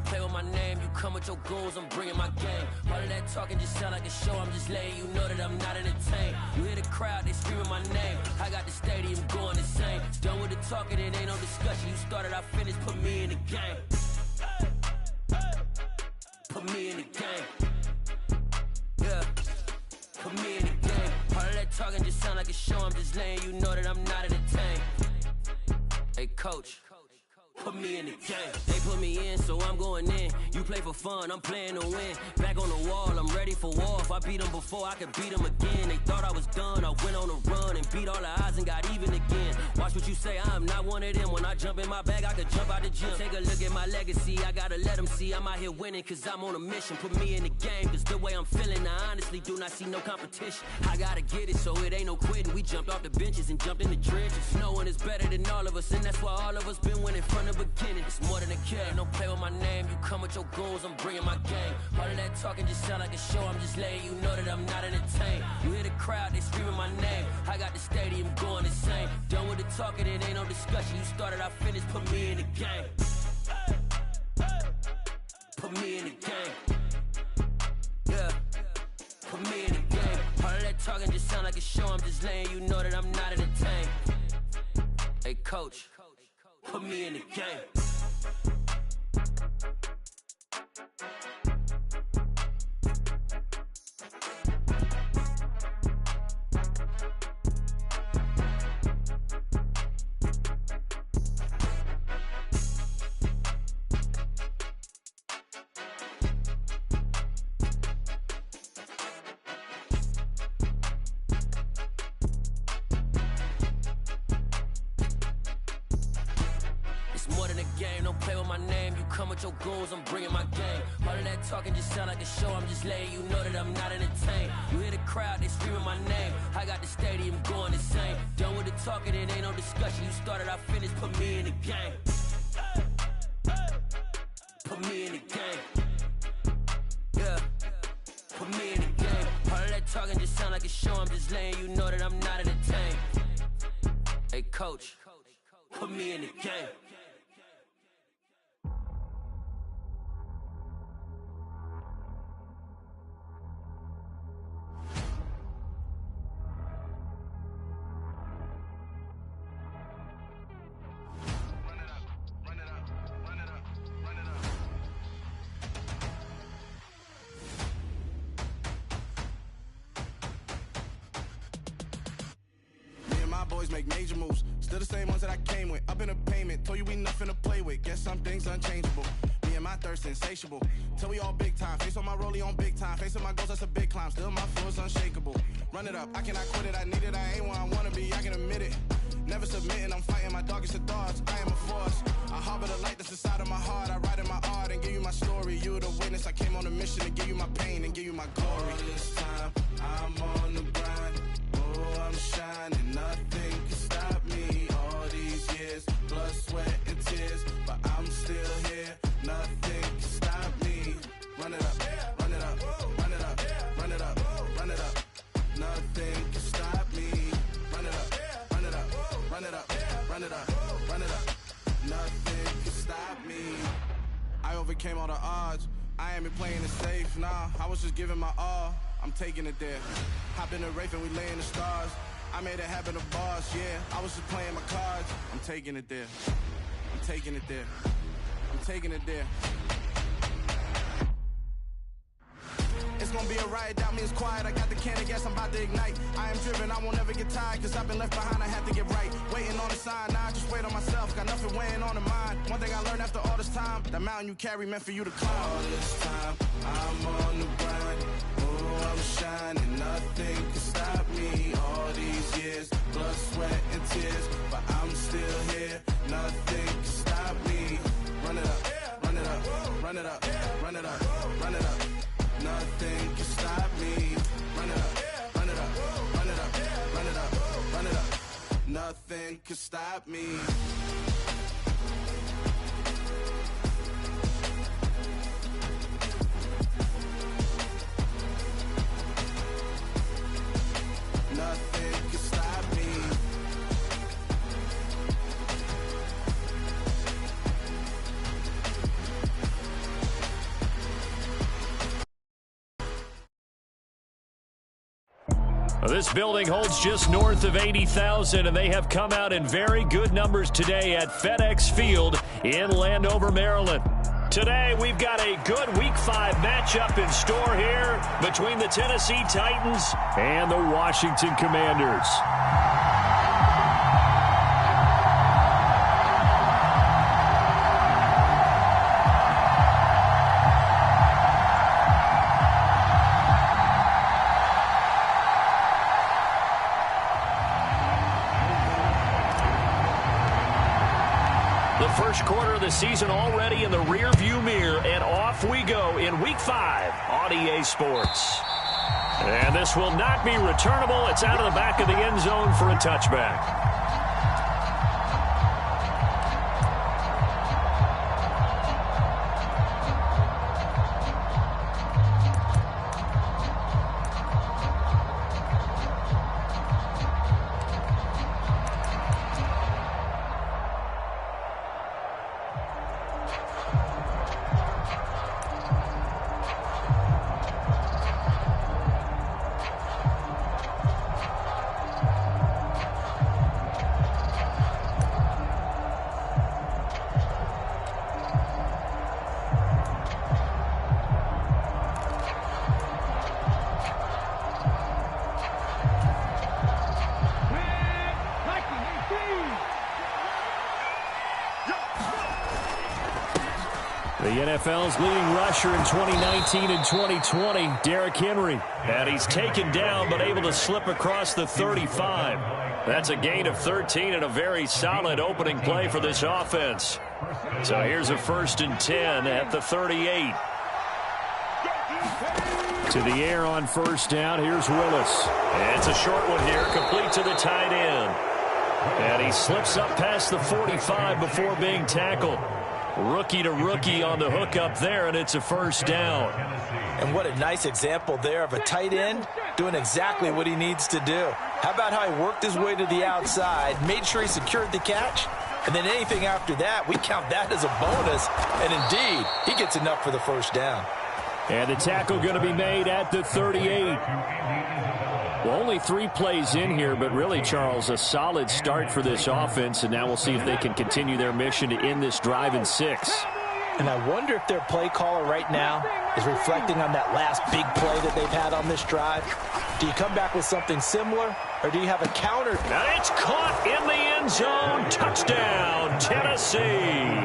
play with my name. You come with your goons, I'm bringing my game. All of that talking just sound like a show. I'm just letting you know that I'm not entertained. You hear the crowd, they screaming my name. I got the stadium going insane. Done with the talking, it ain't no discussion. You started, I finished, put me in the game. Put me in the game. Yeah, put me in the game. All of that talking just sound like a show. I'm just letting you know that I'm not entertained. Hey, coach, put me in the game. They put me in, so I'm going in. You play for fun, I'm playing to win. Back on the wall, I'm ready for war. If I beat them before, I could beat them again. They thought I was done, I went on a run and beat all the odds and got even again. Watch what you say, I'm not one of them. When I jump in my bag, I could jump out the gym. Take a look at my legacy, I gotta let them see I'm out here winning, cause I'm on a mission. Put me in the game, cause the way I'm feeling, I honestly do not see no competition. I gotta get it, so it ain't no quitting. We jumped off the benches and jumped in the trenches. No one is better than all of us, and that's why all of us been winning from the beginning. It's more than a game, don't play with my name. You come with your goons, I'm bringing my game. All of that talking just sound like a show. I'm just letting you know that I'm not entertained. You hear the crowd, they screaming my name. I got the stadium going insane. Done with the talking, it ain't no discussion. You started, I finished, put me in the game. Put me in the game. Yeah, put me in the game. All of that talking just sound like a show. I'm just letting you know that I'm not entertained. Hey, coach, put me in the game. Your goons, I'm bringing my game. All of that talking just sound like a show. I'm just letting you know that I'm not entertained. You hear the crowd, they screaming my name. I got the stadium going insane. Done with the talking, it ain't no discussion. You started, I finished, put me in the game. Put me in the game. Yeah, put me in the game. All of that talking just sound like a show. I'm just letting you know that I'm not entertained. Hey, coach, put me in the game. Make major moves, still the same ones that I came with. Up in a payment, told you we nothing to play with. Guess some things unchangeable. Me and my thirst insatiable. Till we all big time. Face on my rollie on big time. Facing my goals, that's a big climb. Still my flow is unshakable. Run it up, I cannot quit it. I need it, I ain't where I wanna be. I can admit it. Never submitting, I'm fighting my darkest of thoughts. I am a force. I harbor the light that's inside of my heart. I write in my art and give you my story. You the witness. I came on a mission to give you my pain and give you my glory. All this time, I'm on the grind. Oh, I'm shining. Nothing can stop me. All these years, blood, sweat, and tears, but I'm still here. Nothing can stop me. Run it up, run it up, run it up, run it up, run it up. Nothing can stop me. Run it up, run it up, run it up, run it up, run it up. Nothing can stop me. I overcame all the odds. I ain't been playing it safe, nah. I was just giving my all. I'm taking it there. Hop in the Wraith and we lay in the stars. I made it happen to boss, yeah. I was just playing my cards. I'm taking it there. I'm taking it there. I'm taking it there. It's gonna be a riot, doubt me it's quiet. I got the can of gas, I'm about to ignite. I am driven, I won't ever get tired, cause I've been left behind, I have to get right. Waiting on the sign, now I just wait on myself. Got nothing weighing on the mind. One thing I learned after all this time, that mountain you carry meant for you to climb. All this time, I'm on the grind. Oh, I'm shining, nothing can stop me. All these years, blood, sweat, and tears, but I'm still here. Nothing can stop me. Run it up, run it up, run it up, run it up, run it up. Nothing can stop me. Run it up, run it up, run it up, run it up, run it up. Nothing can stop me. Nothing can stop me. Well, this building holds just north of 80,000, and they have come out in very good numbers today at FedEx Field in Landover, Maryland. Today, we've got a good Week 5 matchup in store here between the Tennessee Titans and the Washington Commanders. First quarter of the season already in the rear-view mirror, and off we go in Week 5 on EA Sports. And this will not be returnable. It's out of the back of the end zone for a touchback. The NFL's leading rusher in 2019 and 2020, Derrick Henry. And he's taken down but able to slip across the 35. That's a gain of 13 and a very solid opening play for this offense. So here's a 1st and 10 at the 38. To the air on 1st down. Here's Willis. And it's a short one here, complete to the tight end. And he slips up past the 45 before being tackled. Rookie to rookie on the hook up there, and it's a 1st down. And what a nice example there of a tight end doing exactly what he needs to do. How about how he worked his way to the outside, made sure he secured the catch, and then anything after that, we count that as a bonus. And indeed, he gets enough for the 1st down. And the tackle going to be made at the 38. Well, only 3 plays in here, but really, Charles, a solid start for this offense, and now we'll see if they can continue their mission to end this drive in 6. And I wonder if their play caller right now is reflecting on that last big play that they've had on this drive. Do you come back with something similar, or do you have a counter? Now it's caught in the end zone. Touchdown, Tennessee.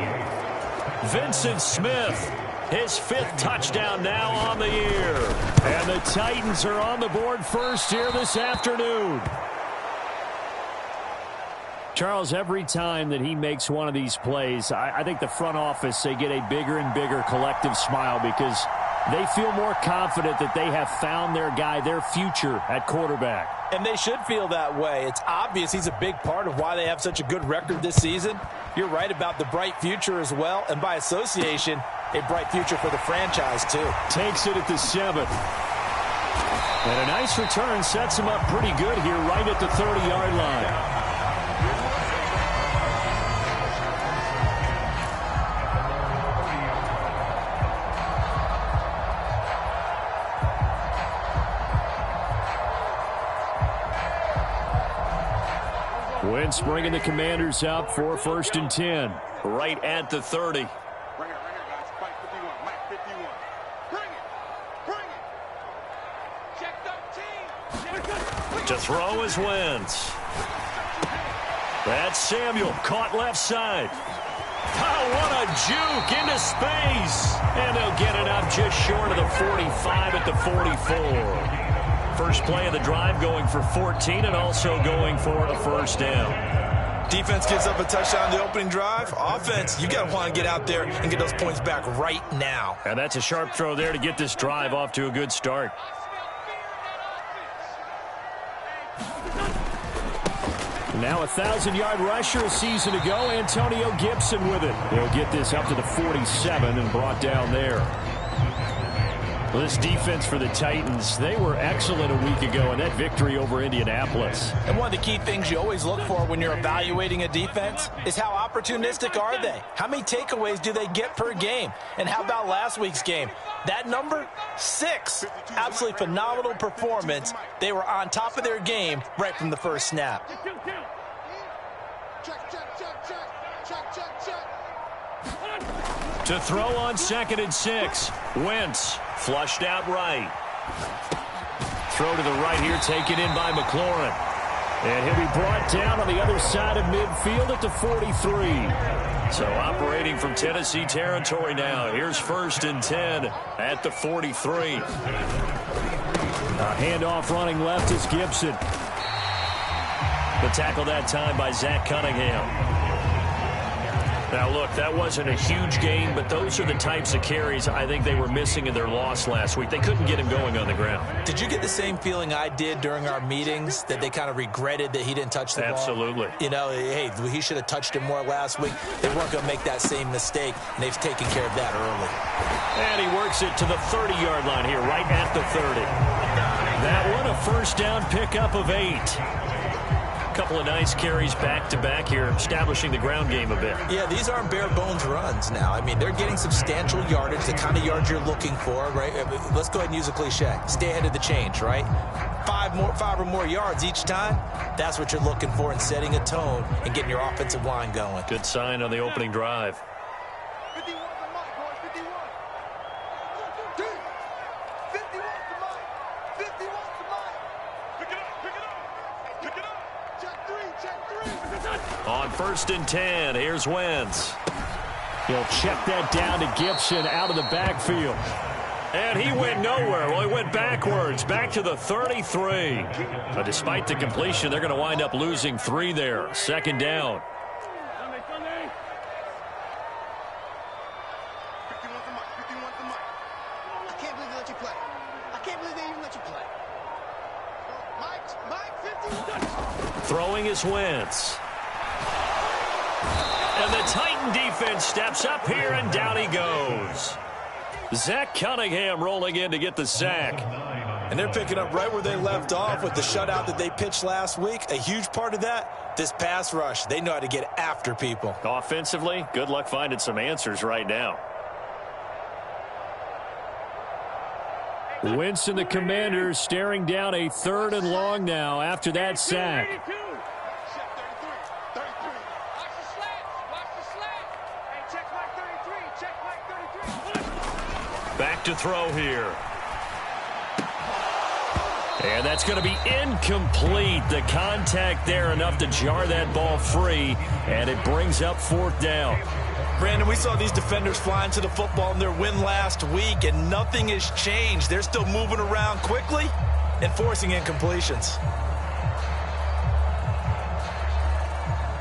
Vincent Smith. His 5th touchdown now on the year. And the Titans are on the board first here this afternoon. Charles, every time that he makes one of these plays, I think the front office, they get a bigger and bigger collective smile because they feel more confident that they have found their guy, their future at quarterback. And they should feel that way. It's obvious he's a big part of why they have such a good record this season. You're right about the bright future as well, and by association, a bright future for the franchise too. Takes it at the 7th. And a nice return sets him up pretty good here right at the 30-yard line. Wentz bringing the Commanders up for 1st and 10. Right at the 30. To throw is Wentz. That's Samuel, caught left side. Oh, what a juke into space. And they'll get it up just short of the 45 at the 44. First play of the drive going for 14 and also going for a 1st down. Defense gives up a touchdown on the opening drive. Offense, you got to want to get out there and get those points back right now. And that's a sharp throw there to get this drive off to a good start. Now a 1,000-yard rusher a season ago. Antonio Gibson with it. He'll get this up to the 47 and brought down there. Well, this defense for the Titans, they were excellent a week ago in that victory over Indianapolis. And one of the key things you always look for when you're evaluating a defense is how opportunistic are they? How many takeaways do they get per game? And how about last week's game? That number, 6. Absolutely phenomenal performance. They were on top of their game right from the first snap. To throw on 2nd and 6. Wentz flushed out right. Throw to the right here, taken in by McLaurin. And he'll be brought down on the other side of midfield at the 43. So operating from Tennessee territory now. Here's 1st and 10 at the 43. A handoff running left is Gibson. The tackle that time by Zach Cunningham. Now, look, that wasn't a huge gain, but those are the types of carries I think they were missing in their loss last week. They couldn't get him going on the ground. Did you get the same feeling I did during our meetings, that they kind of regretted that he didn't touch the ball? Absolutely. You know, hey, he should have touched it more last week. They weren't going to make that same mistake, and they've taken care of that early. And he works it to the 30-yard line here, right at the 30. That one, a first down pickup of 8. Couple of nice carries back-to-back here, establishing the ground game a bit. Yeah, these aren't bare-bones runs now. I mean, they're getting substantial yardage, the kind of yards you're looking for, right? Let's go ahead and use a cliche. Stay ahead of the change, right? 5 or more yards each time, that's what you're looking for in setting a tone and getting your offensive line going. Good sign on the opening drive. 51 to Mike, boys, 51. 51 to Mike. 51 to Mike. Pick it up, pick it up. Pick it up. Check 3. On 1st and 10, here's Wentz. He'll check that down to Gibson out of the backfield. And he went nowhere. Well, he went backwards, back to the 33. But despite the completion, they're going to wind up losing 3 there. 2nd down. 51 to Mike. 51 to Mike. I can't believe they let you play. I can't believe they even let you play. Mike, 51. Throwing is Wentz. And the Titan defense steps up here, and down he goes. Zach Cunningham rolling in to get the sack. And they're picking up right where they left off with the shutout that they pitched last week. A huge part of that, this pass rush. They know how to get after people. Offensively, good luck finding some answers right now. Wentz and the Commanders staring down a 3rd and long now after that sack. Back to throw here. And that's going to be incomplete. The contact there enough to jar that ball free, and it brings up 4th down. Brandon, we saw these defenders flying to the football in their win last week, and nothing has changed. They're still moving around quickly and forcing incompletions.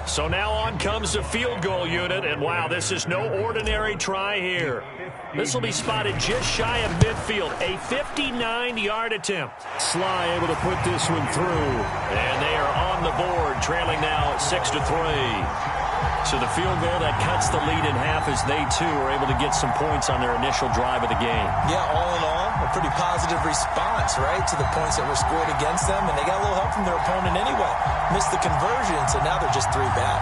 So now on comes the field goal unit, and wow, this is no ordinary try here. This will be spotted just shy of midfield, a 59-yard attempt. Sly able to put this one through, and they are on the board, trailing now 6-3. So the field goal that cuts the lead in half as they, too, are able to get some points on their initial drive of the game. Yeah, all in all, a pretty positive response, right, to the points that were scored against them, and they got a little help from their opponent anyway. Missed the conversion, so now they're just 3 back.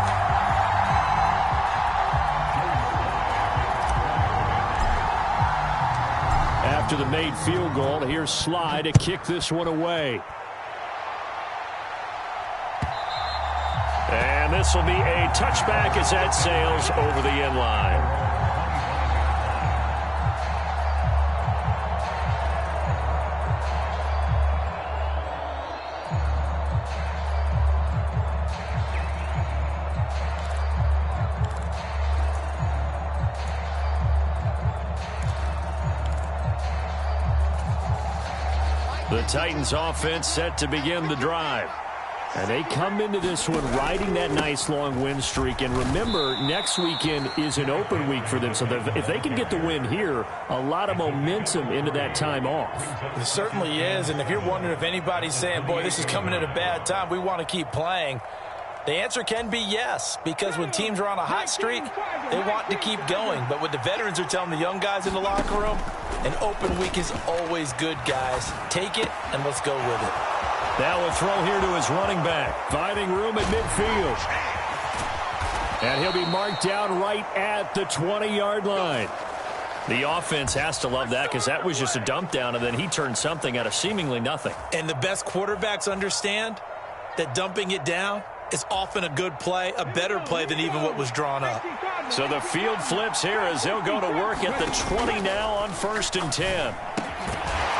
After the made field goal, here's Sly to kick this one away. And this will be a touchback as that sails over the end line. The Titans offense set to begin the drive. And they come into this one riding that nice long win streak. And remember, next weekend is an open week for them. So if they can get the win here, a lot of momentum into that time off. It certainly is. And if you're wondering if anybody's saying, boy, this is coming at a bad time, we want to keep playing, the answer can be yes. Because when teams are on a hot streak, they want to keep going. But what the veterans are telling the young guys in the locker room, An open week is always good, guys. Take it, and let's go with it. Now a throw here to his running back. Finding room at midfield. And he'll be marked down right at the 20-yard line. The offense has to love that because that was just a dump down, and then he turned something out of seemingly nothing. And the best quarterbacks understand that dumping it down is often a good play, a better play than even what was drawn up. So the field flips here as they'll go to work at the 20 now on 1st and 10.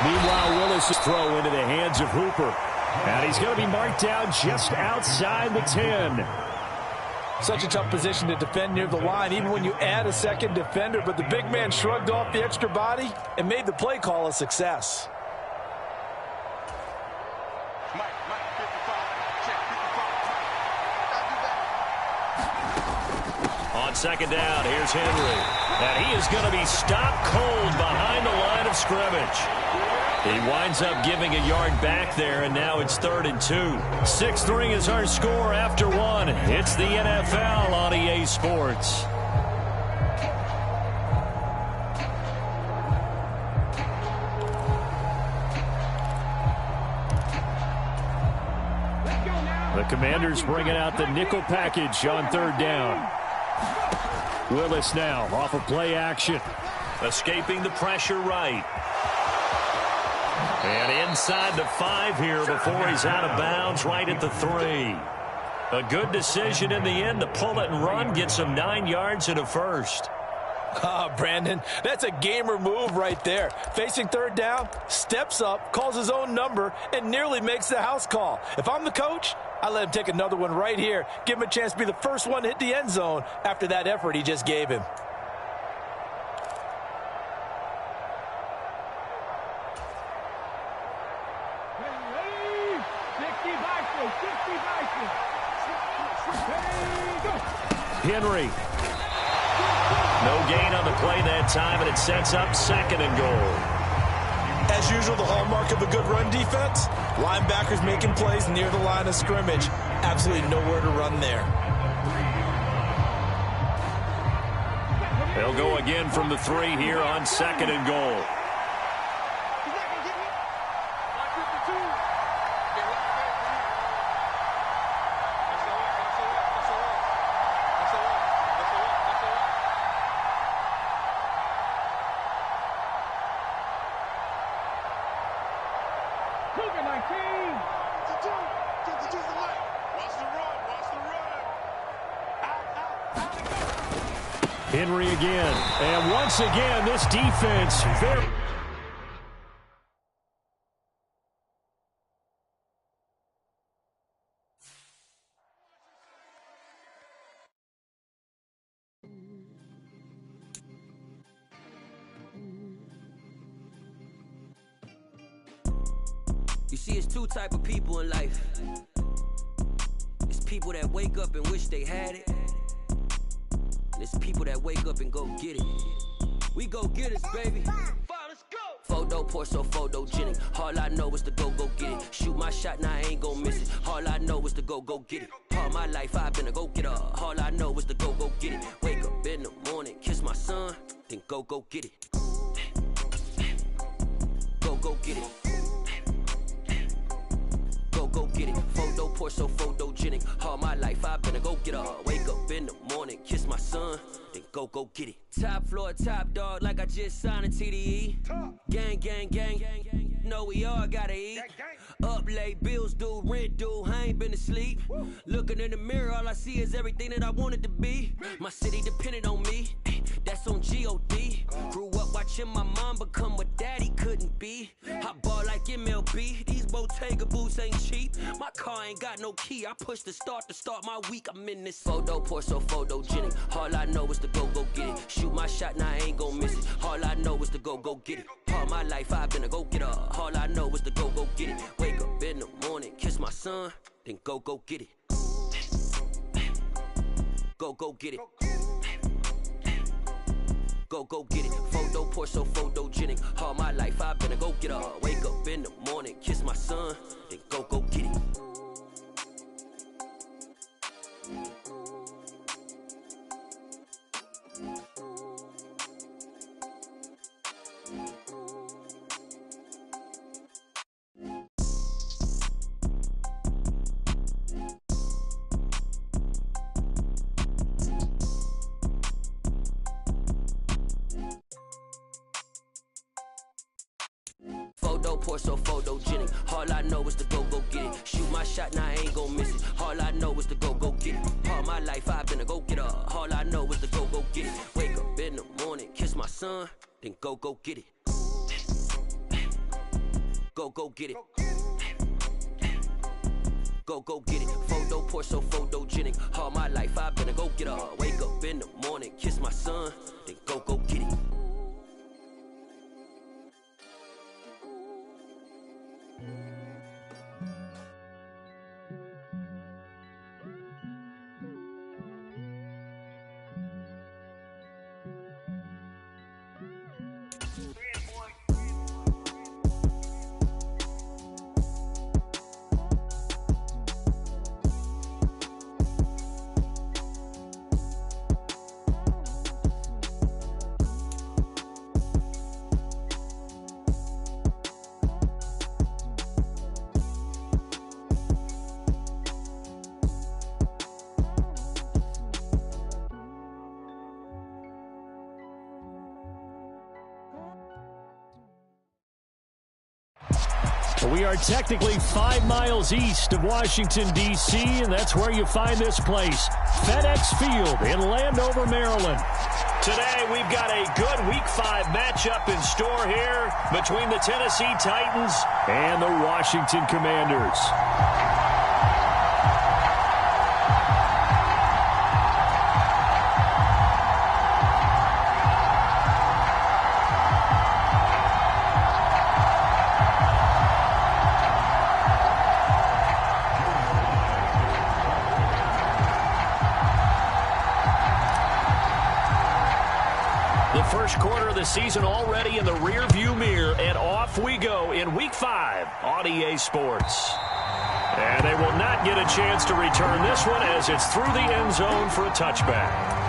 Meanwhile, Willis' throw into the hands of Hooper. And he's going to be marked down just outside the 10. Such a tough position to defend near the line, even when you add a second defender. But the big man shrugged off the extra body and made the play call a success. On 2nd down, here's Henry. And he is going to be stopped cold behind the line of scrimmage. He winds up giving a yard back there, and now it's 3rd and 2. 6-3 is our score after 1. It's the NFL on EA Sports. The Commanders bringing out the nickel package on 3rd down. Willis now off of play action. Escaping the pressure right. And inside the 5 here before he's out of bounds right at the 3. A good decision in the end to pull it and run, get some 9 yards and a first. Brandon, that's a gamer move right there. Facing 3rd down, steps up, calls his own number, and nearly makes the house call. If I'm the coach, I let him take another one right here. Give him a chance to be the first one to hit the end zone after that effort he just gave him. Henry. No gain on the play that time, and it sets up 2nd and goal. As usual, the hallmark of a good run defense, linebackers making plays near the line of scrimmage. Absolutely nowhere to run there. They'll go again from the 3 here on 2nd and goal. Henry again. And once again, this defense very... You see, it's 2 type of people in life. It's people that wake up and wish they had it. It's people that wake up and go get it. We go get it, baby. Let's go. Photo pour so photogenic. All I know is to go get it. Shoot my shot, now I ain't gon' miss it. All I know is to go get it. All my life I've been a go-getter. All I know is to go get it. Wake up in the morning, kiss my son, then go get it. Go get it. Go get it. Photo pour so photogenic. All my life I've been a go-getter. Wake up in the morning, kiss my son, then go get it. Top floor, top dog, like I just signed a TDE. Gang, gang, gang. No, we all gotta eat. Up late, bills due, rent due, I ain't been asleep. Looking in the mirror, all I see is everything that I wanted to be. My city depended on me, that's on G.O.D. Grew up watching my mom become what daddy couldn't be. I ball like MLB, these Bottega boots ain't cheap. My car ain't got no key, I push the start to start my week. I'm in this photo pour so photogenic. All I know is to go get it. Shoot my shot, now I ain't gon' miss it. All I know is to go get it. All my life I've been a go-getter. All I know is to go get it. Wake up in the morning, kiss my son, then go get it. Go get it. Go get it. Photo pour so photogenic. All my life I've been a go-getter. Wake up in the morning, kiss my son, then go get it. pour so photogenic. All I know is to go get it. Shoot my shot, now I ain't gon' miss it. All I know is to go get it. All my life I've been a go-getter. All I know is to go get it. Wake up in the morning, kiss my son, then go get it. Go get it. Go get it. Photo pour so photogenic. All my life I've been a go-getter. Wake up in the morning, kiss my son, then go get it. We are technically 5 miles east of Washington, D.C., and that's where you find this place, FedEx Field in Landover, Maryland. Today, we've got a good Week 5 matchup in store here between the Tennessee Titans and the Washington Commanders. First quarter of the season already in the rear-view mirror, and off we go in Week 5 on EA Sports. And they will not get a chance to return this one as it's through the end zone for a touchback.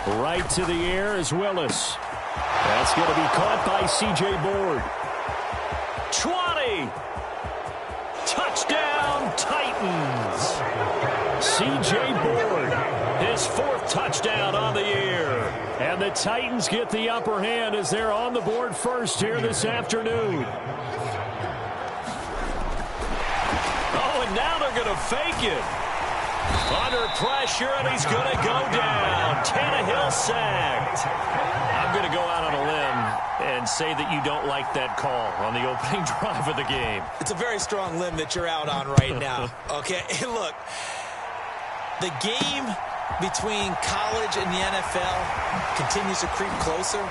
Right to the air is Willis. That's going to be caught by C.J. Board. 20. Touchdown, Titans. C.J. Board, his 4th touchdown on the year. And the Titans get the upper hand as they're on the board first here this afternoon. Oh, and now they're going to fake it. Under pressure, and he's going to go down. Tannehill sacked. I'm going to go out on a limb and say that you don't like that call on the opening drive of the game. It's a very strong limb that you're out on right now. Okay, look, the game between college and the NFL continues to creep closer,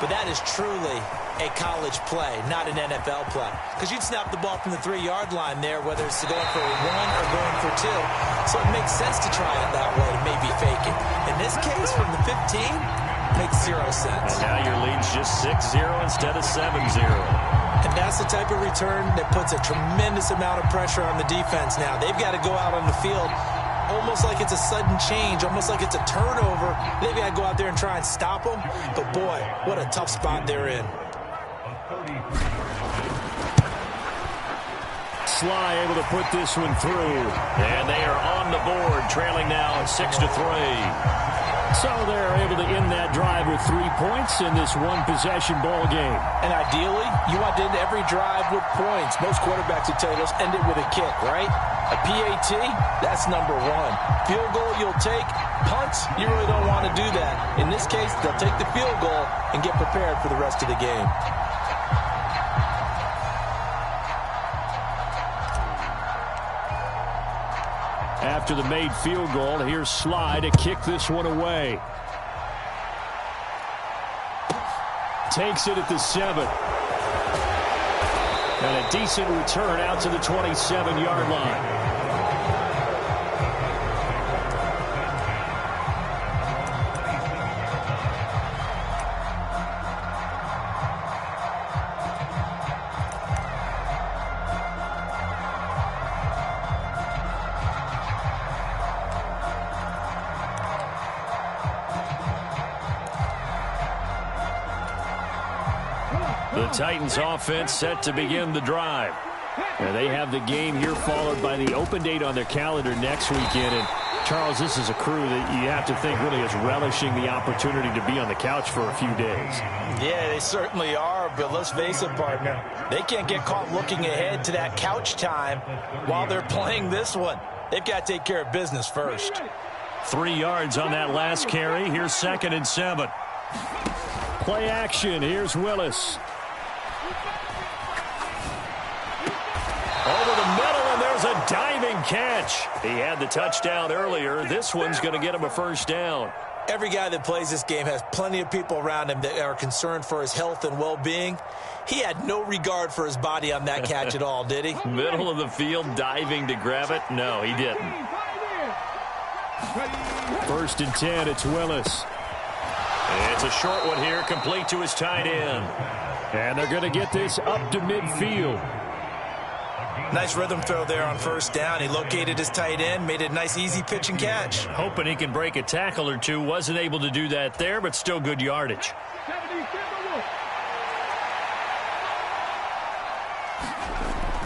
but that is truly a college play, not an NFL play. Because you'd snap the ball from the 3-yard line there, whether it's going for 1 or going for 2. So it makes sense to try it that way to maybe fake it. In this case, from the 15, makes 0 sense. And now your lead's just 6-0 instead of 7-0. And that's the type of return that puts a tremendous amount of pressure on the defense now. They've got to go out on the field almost like it's a sudden change, almost like it's a turnover. They've got to go out there and try and stop them. But, boy, what a tough spot they're in. Sly able to put this one through. And they are on the board, trailing now 6-3. So they're able to end that drive with 3 points in this one-possession ball game. And ideally, you want to end every drive with points. Most quarterbacks would tell you, let's end it with a kick, right? A PAT, that's number 1. Field goal you'll take. Punts, you really don't want to do that. In this case, they'll take the field goal and get prepared for the rest of the game. After the made field goal, here's Sly to kick this one away. Takes it at the 7. And a decent return out to the 27-yard line. The Titans offense set to begin the drive. And they have the game here followed by the open date on their calendar next weekend. And Charles, this is a crew that you have to think really is relishing the opportunity to be on the couch for a few days. Yeah, they certainly are, but let's face it, partner. They can't get caught looking ahead to that couch time while they're playing this one. They've got to take care of business first. 3 yards on that last carry. Here's 2nd and 7. Play action. Here's Willis. Over the middle, and there's a diving catch. He had the touchdown earlier. This one's going to get him a first down. Every guy that plays this game has plenty of people around him that are concerned for his health and well-being. He had no regard for his body on that catch at all, did he? Middle of the field, diving to grab it. No, he didn't. 1st and 10, it's Willis. It's a short one here, complete to his tight end. And they're going to get this up to midfield. Nice rhythm throw there on 1st down. He located his tight end, made a nice easy pitch and catch. Hoping he can break a tackle or two. Wasn't able to do that there, but still good yardage.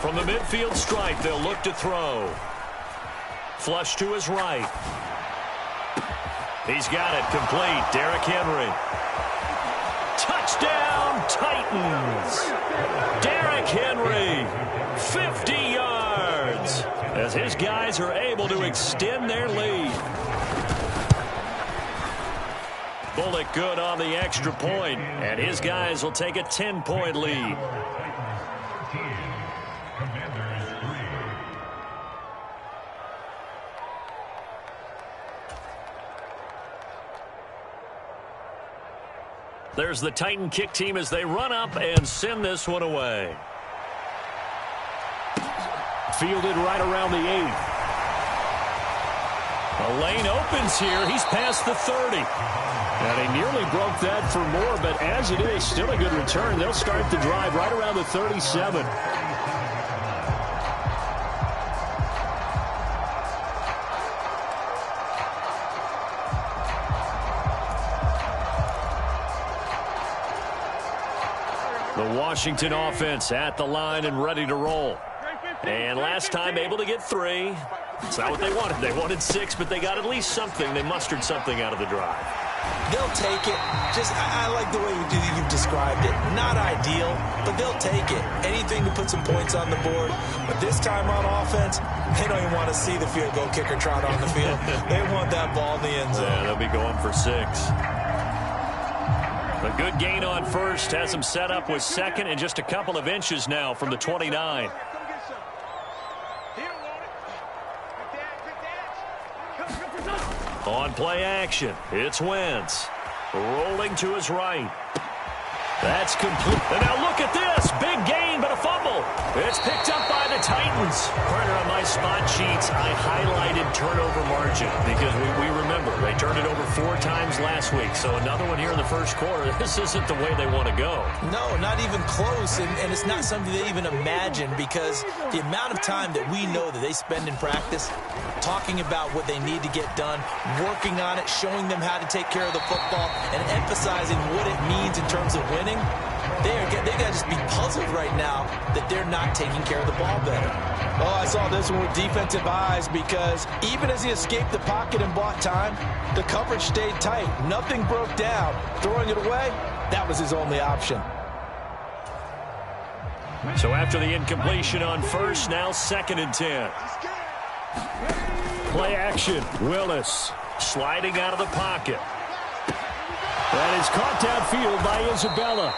From the midfield stripe, they'll look to throw. Flush to his right. He's got it complete. Derrick Henry. Touchdown, Titans. Derrick Henry, 50 yards, as his guys are able to extend their lead. Bullock good on the extra point, and his guys will take a 10-point lead. There's the Titan kick team as they run up and send this one away. Fielded right around the 8. A lane opens here. He's past the 30. And he nearly broke that for more, but as it is, still a good return. They'll start the drive right around the 37. The Washington offense at the line and ready to roll. And last time able to get 3. It's not what they wanted. They wanted 6, but they got at least something. They mustered something out of the drive. They'll take it. I like the way you've described it. Not ideal, but they'll take it. Anything to put some points on the board. But this time on offense, they don't even want to see the field goal kicker trot on the field. They want that ball in the end zone. Yeah, they'll be going for 6. A good gain on 1st has him set up with 2nd and just a couple of inches now from the 29. On play action, it's Wentz. Rolling to his right. That's complete. And now look at this. Big gain, but a fumble. It's picked up by the Titans. Partner, on my spot sheets, I highlighted turnover margin because we remember they turned it over 4 times last week. So another one here in the first quarter. This isn't the way they want to go. No, not even close. And it's not something they even imagine because the amount of time that we know that they spend in practice talking about what they need to get done, working on it, showing them how to take care of the football, and emphasizing what it means in terms of winning. They got to just be puzzled right now that they're not taking care of the ball better. Oh, I saw this one with defensive eyes because even as he escaped the pocket and bought time, the coverage stayed tight. Nothing broke down. Throwing it away, that was his only option. So after the incompletion on 1st, now 2nd and 10. Play action. Willis sliding out of the pocket. That is caught downfield by Isabella.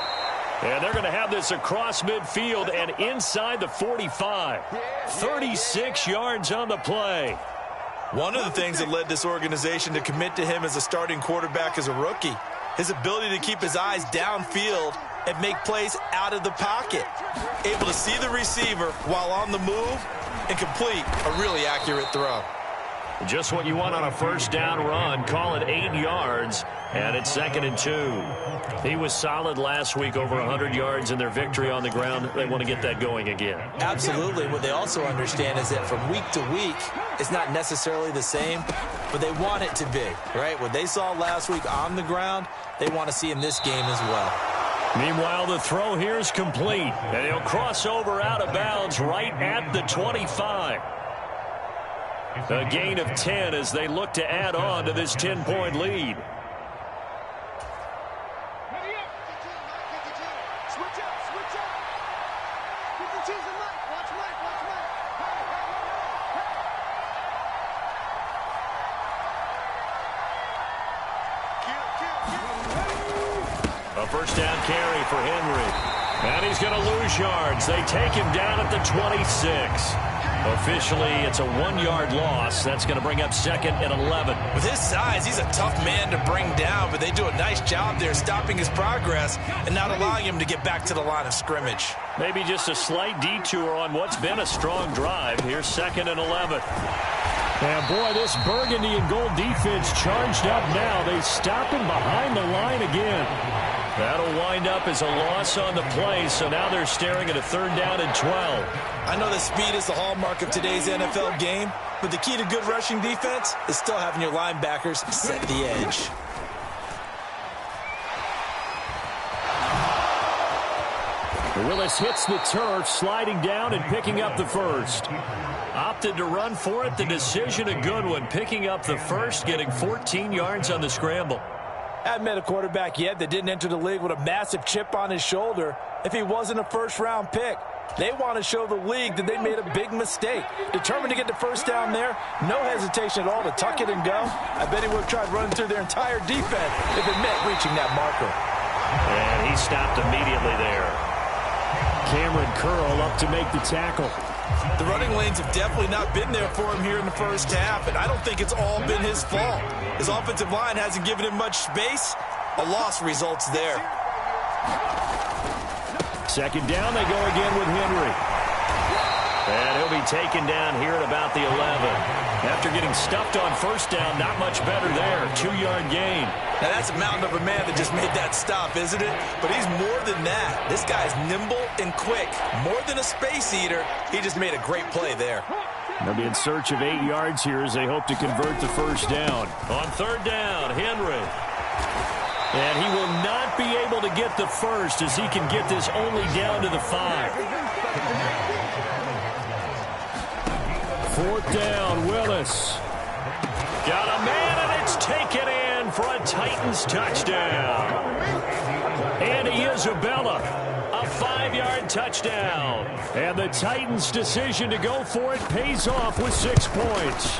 And they're going to have this across midfield and inside the 45. 36 yards on the play. One of the things that led this organization to commit to him as a starting quarterback as a rookie, his ability to keep his eyes downfield and make plays out of the pocket. Able to see the receiver while on the move and complete a really accurate throw. Just what you want on a 1st down run. Call it 8 yards, and it's 2nd and 2. He was solid last week, over 100 yards in their victory on the ground. They want to get that going again. Absolutely. What they also understand is that from week to week, it's not necessarily the same, but they want it to be, right? What they saw last week on the ground, they want to see in this game as well. Meanwhile, the throw here is complete. And he'll cross over out of bounds right at the 25. A gain of 10 as they look to add on to this 10-point lead. A first down carry for Henry. And he's going to lose yards. They take him down at the 26. Officially, it's a 1-yard loss. That's going to bring up 2nd and 11. With his size, he's a tough man to bring down, but they do a nice job there stopping his progress and not allowing him to get back to the line of scrimmage. Maybe just a slight detour on what's been a strong drive. Here's 2nd and 11. And boy, this burgundy and gold defense charged up now. They stop him behind the line again. That'll wind up as a loss on the play, so now they're staring at a 3rd down and 12. I know that speed is the hallmark of today's NFL game, but the key to good rushing defense is still having your linebackers set the edge. Willis hits the turf, sliding down and picking up the first. Opted to run for it. The decision a good one, picking up the first, getting 14 yards on the scramble. Haven't met a quarterback yet that didn't enter the league with a massive chip on his shoulder if he wasn't a first-round pick. They want to show the league that they made a big mistake. Determined to get the first down there, no hesitation at all to tuck it and go. I bet he would have tried running through their entire defense if it meant reaching that marker. And he stopped immediately there. Cameron Curl up to make the tackle. The running lanes have definitely not been there for him here in the first half, and I don't think it's all been his fault. His offensive line hasn't given him much space. A loss results there. 2nd down, they go again with Henry. And he'll be taken down here at about the 11. After getting stuffed on first down, not much better there. 2-yard gain. Now that's a mountain of a man that just made that stop, isn't it? But he's more than that. This guy's nimble and quick. More than a space eater, he just made a great play there. They'll be in search of 8 yards here as they hope to convert the first down. On 3rd down, Henry. And he will not be able to get the first as he can get this only down to the 5. 4th down, Willis. Got a man, and it's taken in for a Titans touchdown. Andy Isabella, a 5-yard touchdown. And the Titans' decision to go for it pays off with 6 points.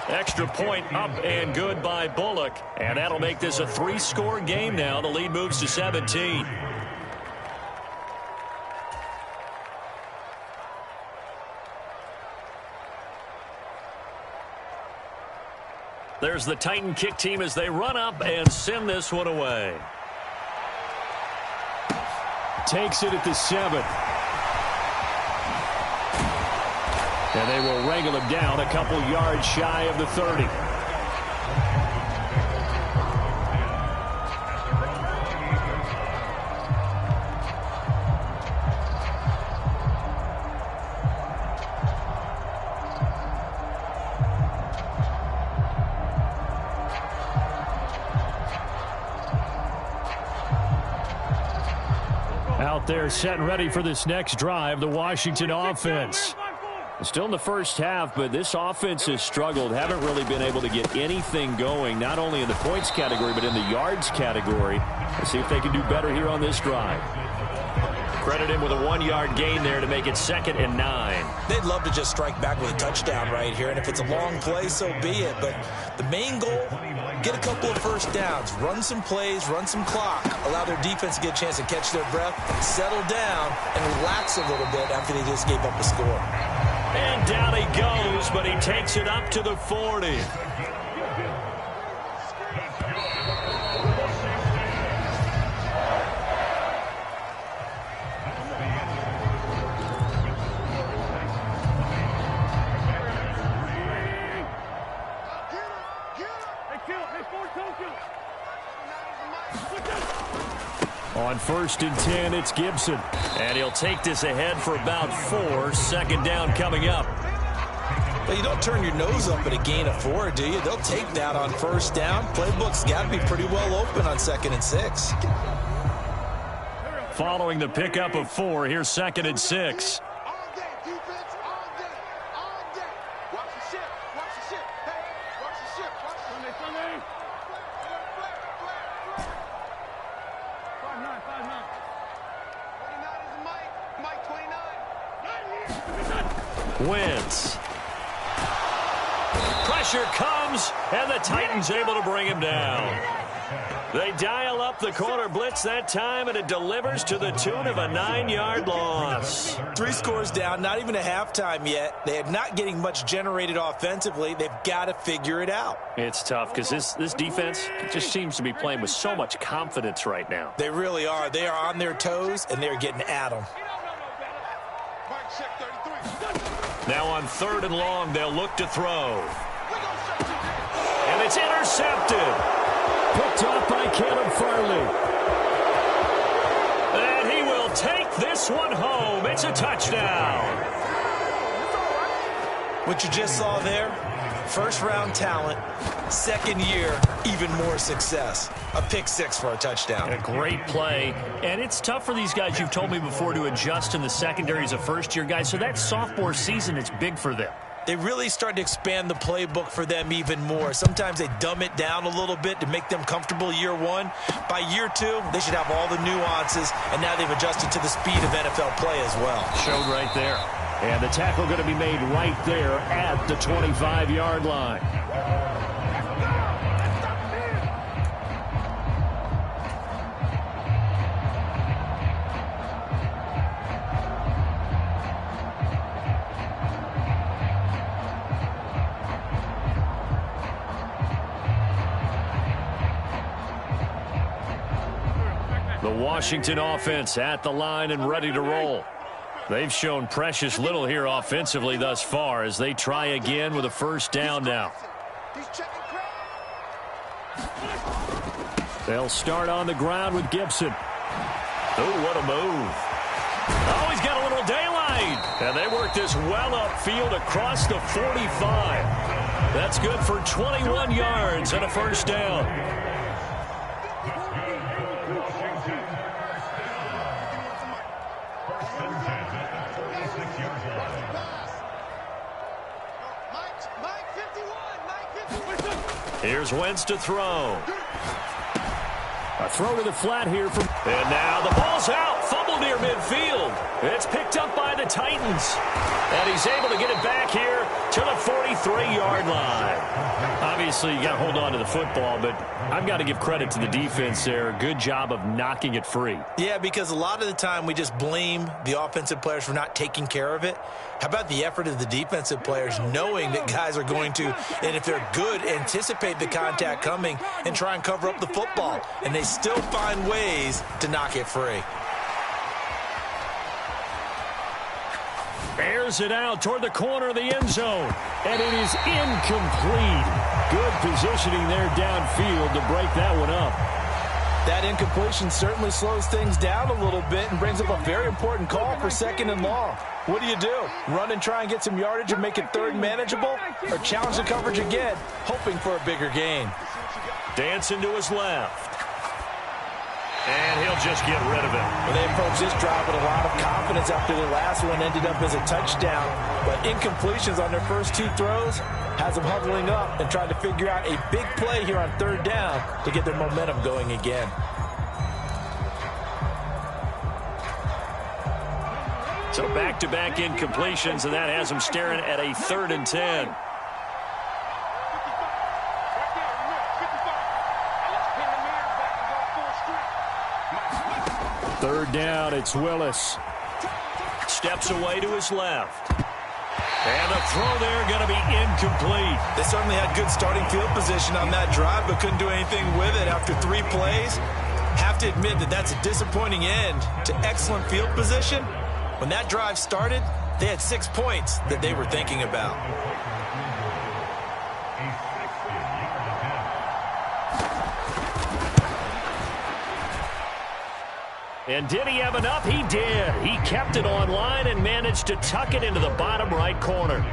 Extra point up and good by Bullock. And that'll make this a 3-score game now. The lead moves to 17. There's the Titan kick team as they run up and send this one away. Takes it at the 7. And they will wrangle him down a couple yards shy of the 30. Out there set and ready for this next drive, the Washington offense. Still in the first half, but this offense has struggled. Haven't really been able to get anything going, not only in the points category, but in the yards category. Let's see if they can do better here on this drive. Credit him with a 1-yard gain there to make it 2nd and 9. They'd love to just strike back with a touchdown right here, and if it's a long play, so be it. But the main goal, get a couple of first downs, run some plays, run some clock, allow their defense to get a chance to catch their breath, settle down, and relax a little bit after they just gave up a score. And down he goes, but he takes it up to the 40. On 1st and 10, it's Gibson. And he'll take this ahead for about 4. 2nd down coming up. But you don't turn your nose up at a gain of 4, do you? They'll take that on first down. Playbook's got to be pretty well open on 2nd and 6. Following the pickup of 4, here's 2nd and 6. All day, defense, all day, all day. Watch the ship, watch the ship. Hey, watch the ship, watch the ship. Sunday. 29 is Mike. Mike 29. Wentz. Pressure comes, and the Titans able to bring him down. They dial up the corner blitz that time, and it delivers to the tune of a 9-yard loss. 3 scores down, not even a halftime yet. They are not getting much generated offensively. They've got to figure it out. It's tough because this defense just seems to be playing with so much confidence right now. They really are. They are on their toes, and they're getting at them. Mike, check 33. Now on 3rd and long, they'll look to throw. And it's intercepted. Picked off by Caleb Farley. And he will take this one home. It's a touchdown. What you just saw there, first-round talent, 2nd year, even more success. A pick 6 for a touchdown. A great play. And it's tough for these guys, you've told me before, to adjust in the secondary as a first-year guy. So that sophomore season, it's big for them. They really start to expand the playbook for them even more. Sometimes they dumb it down a little bit to make them comfortable year 1. By year 2, they should have all the nuances, and now they've adjusted to the speed of NFL play as well. Showed right there. And the tackle going to be made right there at the 25-yard line. The Washington offense at the line and ready to roll. They've shown precious little here offensively thus far as they try again with a first down now. They'll start on the ground with Gibson. Oh, what a move. Oh, he's got a little daylight. And they work this well upfield across the 45. That's good for 21 yards and a first down. Here's Wentz to throw. A throw to the flat here from... And now the ball's out. Fumble near midfield. It's picked up by the Titans. And he's able to get it back here to the 43-yard line. Obviously, you got to hold on to the football, but I've got to give credit to the defense there. Good job of knocking it free. Yeah, because a lot of the time we just blame the offensive players for not taking care of it. How about the effort of the defensive players knowing that guys are going to, and if they're good, anticipate the contact coming and try and cover up the football. And they still find ways to knock it free. Airs it out toward the corner of the end zone. And it is incomplete. Good positioning there downfield to break that one up. That incompletion certainly slows things down a little bit and brings up a very important call for 2nd and long. What do? Run and try and get some yardage and make it 3rd manageable? Or challenge the coverage again, hoping for a bigger gain? Dancing to his left. And he'll just get rid of it. Well, they approached this drive with a lot of confidence after the last one ended up as a touchdown. But incompletions on their first 2 throws has them huddling up and trying to figure out a big play here on 3rd down to get their momentum going again. So back-to-back incompletions, and that has them staring at a 3rd and 10. Third down, it's Willis. Steps away to his left. And the throw there going to be incomplete. They certainly had good starting field position on that drive, but couldn't do anything with it after 3 plays. Have to admit that that's a disappointing end to excellent field position. When that drive started, they had 6 points that they were thinking about. And did he have enough? He did. He kept it online and managed to tuck it into the bottom right corner.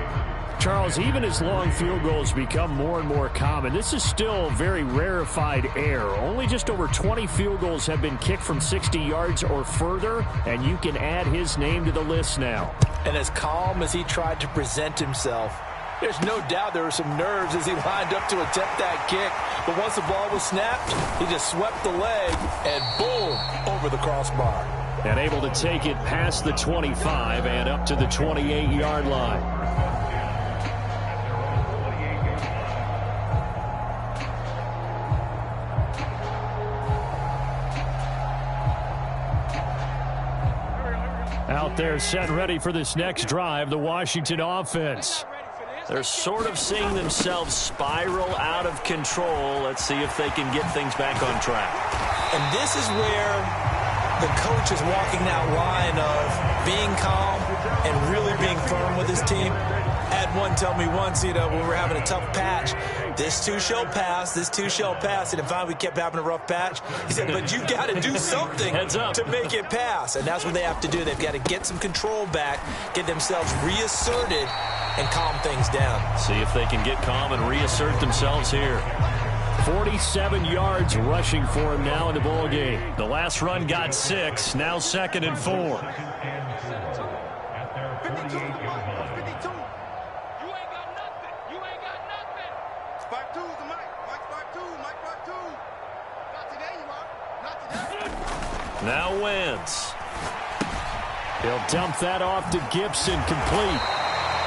Charles, even as long field goals become more and more common, this is still very rarefied air. Only just over 20 field goals have been kicked from 60 yards or further, and you can add his name to the list now. And as calm as he tried to present himself, there's no doubt there were some nerves as he lined up to attempt that kick. But once the ball was snapped, he just swept the leg and boom, over the crossbar. And able to take it past the 25 and up to the 28-yard line. Out there set ready for this next drive, the Washington offense. They're sort of seeing themselves spiral out of control. Let's see if they can get things back on track. And this is where the coach is walking that line of being calm and really being firm with his team. Had one tell me once, when we were having a tough patch, this too shall pass, this too shall pass. And finally we kept having a rough patch. He said, but you got to do something to make it pass. And that's what they have to do. They've got to get some control back, get themselves reasserted, and calm things down. See if they can get calm and reassert themselves here. 47 yards rushing for him now in the ball game. The last run got 6, now 2nd and 4. 52. You ain't got nothing. You ain't got nothing. Spike 2's the mic. Mike Spike 2. Mike Spike 2. Not today, you are. Not today. Now Wentz. He'll dump that off to Gibson, complete.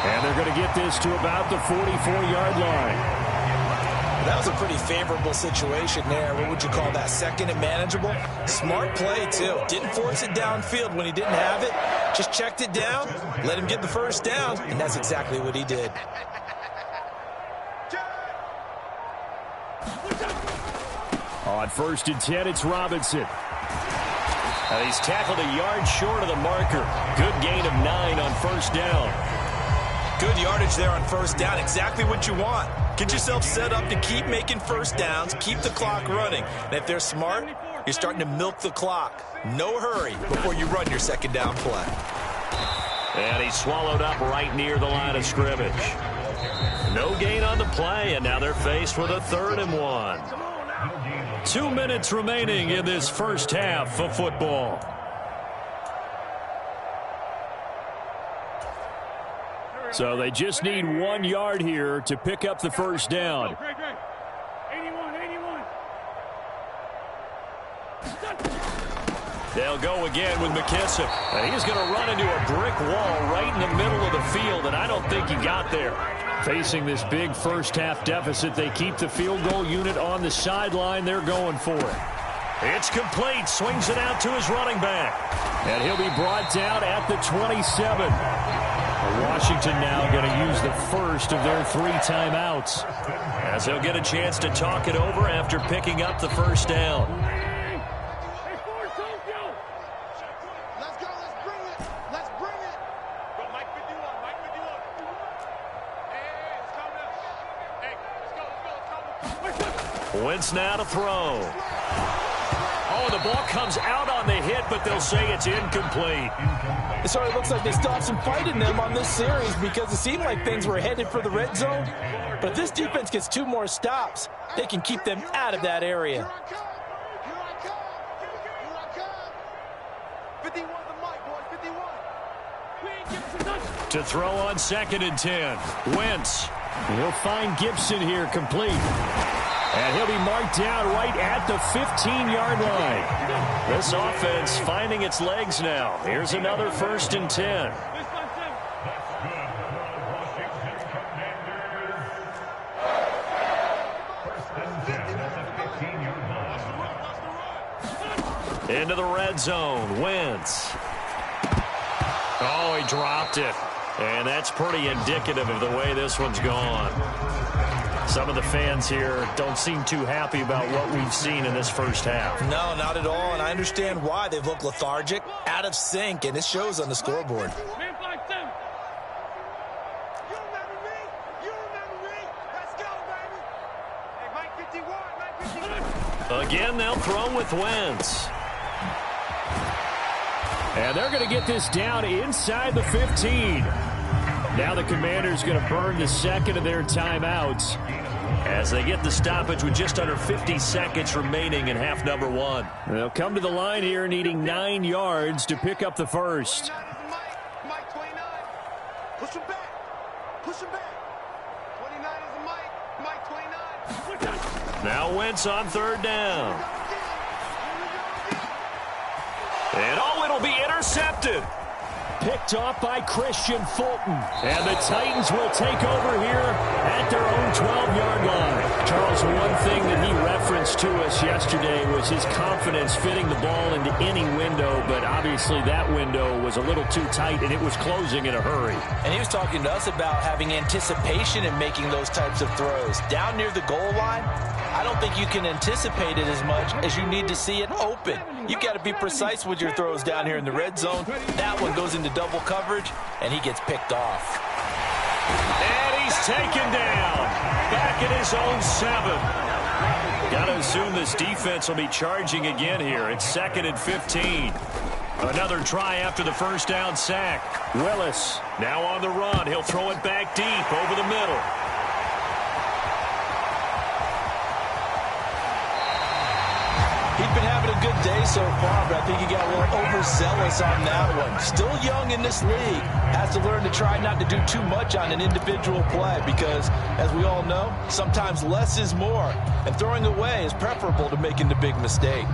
And they're going to get this to about the 44-yard line. That was a pretty favorable situation there. What would you call that? Second and manageable? Smart play, too. Didn't force it downfield when he didn't have it. Just checked it down, let him get the first down, and that's exactly what he did. On 1st and 10, it's Robinson. And he's tackled a yard short of the marker. Good gain of 9 on 1st down. Good yardage there on 1st down. Exactly what you want. Get yourself set up to keep making 1st downs, keep the clock running. And if they're smart, you're starting to milk the clock. No hurry before you run your 2nd down play. And he's swallowed up right near the line of scrimmage. No gain on the play, and now they're faced with a 3rd and 1. 2 minutes remaining in this first half of football. So they just need 1 yard here to pick up the 1st down. 81. They'll go again with McKissick. And he's going to run into a brick wall right in the middle of the field, and I don't think he got there. Facing this big first-half deficit, they keep the field goal unit on the sideline. They're going for it. It's complete. Swings it out to his running back. And he'll be brought down at the 27. Washington now going to use the first of their 3 timeouts, as they'll get a chance to talk it over after picking up the 1st down. Let's go. Let's bring it. Let's bring it. Go, Mike 51. Mike 51. Hey, let's calm down. Hey, let's go. Wentz now to throw. Oh, the ball comes out on the hit, but they'll say it's incomplete. It sort of looks like they stopped some fight in them on this series because it seemed like things were headed for the red zone. But if this defense gets 2 more stops, they can keep them out of that area. Here I come. 51 the mic, boys. 51. To throw on 2nd and 10. Wentz. He'll find Gibson here, complete. And he'll be marked down right at the 15-yard line. This offense finding its legs now. Here's another 1st and 10. Into the red zone. Wentz. Oh, he dropped it. And that's pretty indicative of the way this one's gone. Some of the fans here don't seem too happy about what we've seen in this first half. No, not at all, and I understand why. They've looked lethargic, out of sync, and it shows on the scoreboard. Man, 5-7. You remember me? You remember me? Let's go, baby. Hey, Mike 51, Mike 51. Again, they'll throw with Wentz. And they're going to get this down inside the 15. Now the Commanders going to burn the second of their timeouts as they get the stoppage with just under 50 seconds remaining in half number one. They'll come to the line here needing 9 yards to pick up the first. Mike 29. Push him back. Push him back. 29 is a Mike. Mike 29. Now Wentz on third down. And it'll be intercepted. Picked off by Christian Fulton. And the Titans will take over here at their own 12-yard line. Charles, one thing that he referenced to us yesterday was his confidence fitting the ball into any window, but obviously that window was a little too tight, and it was closing in a hurry. And he was talking to us about having anticipation in making those types of throws. Down near the goal line, I don't think you can anticipate it as much as you need to see it open. You've got to be precise with your throws down here in the red zone. That one goes into double coverage, and he gets picked off. And he's taken down. Back at his own 7. Got to assume this defense will be charging again here. It's 2nd and 15. Another try after the first down sack. Willis now on the run. He'll throw it back deep over the middle. He's been having a good day so far, but I think he got a little overzealous on that one. Still young in this league. Has to learn to try not to do too much on an individual play because, as we all know, sometimes less is more. And throwing away is preferable to making the big mistake.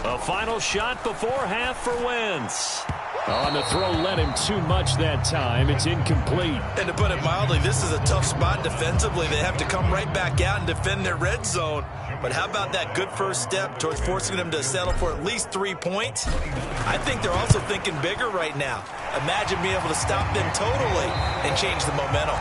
A final shot before half for Wentz. On the throw led him too much that time. It's incomplete. And to put it mildly, this is a tough spot defensively. They have to come right back out and defend their red zone. But how about that good first step towards forcing them to settle for at least 3 points? I think they're also thinking bigger right now. Imagine being able to stop them totally and change the momentum.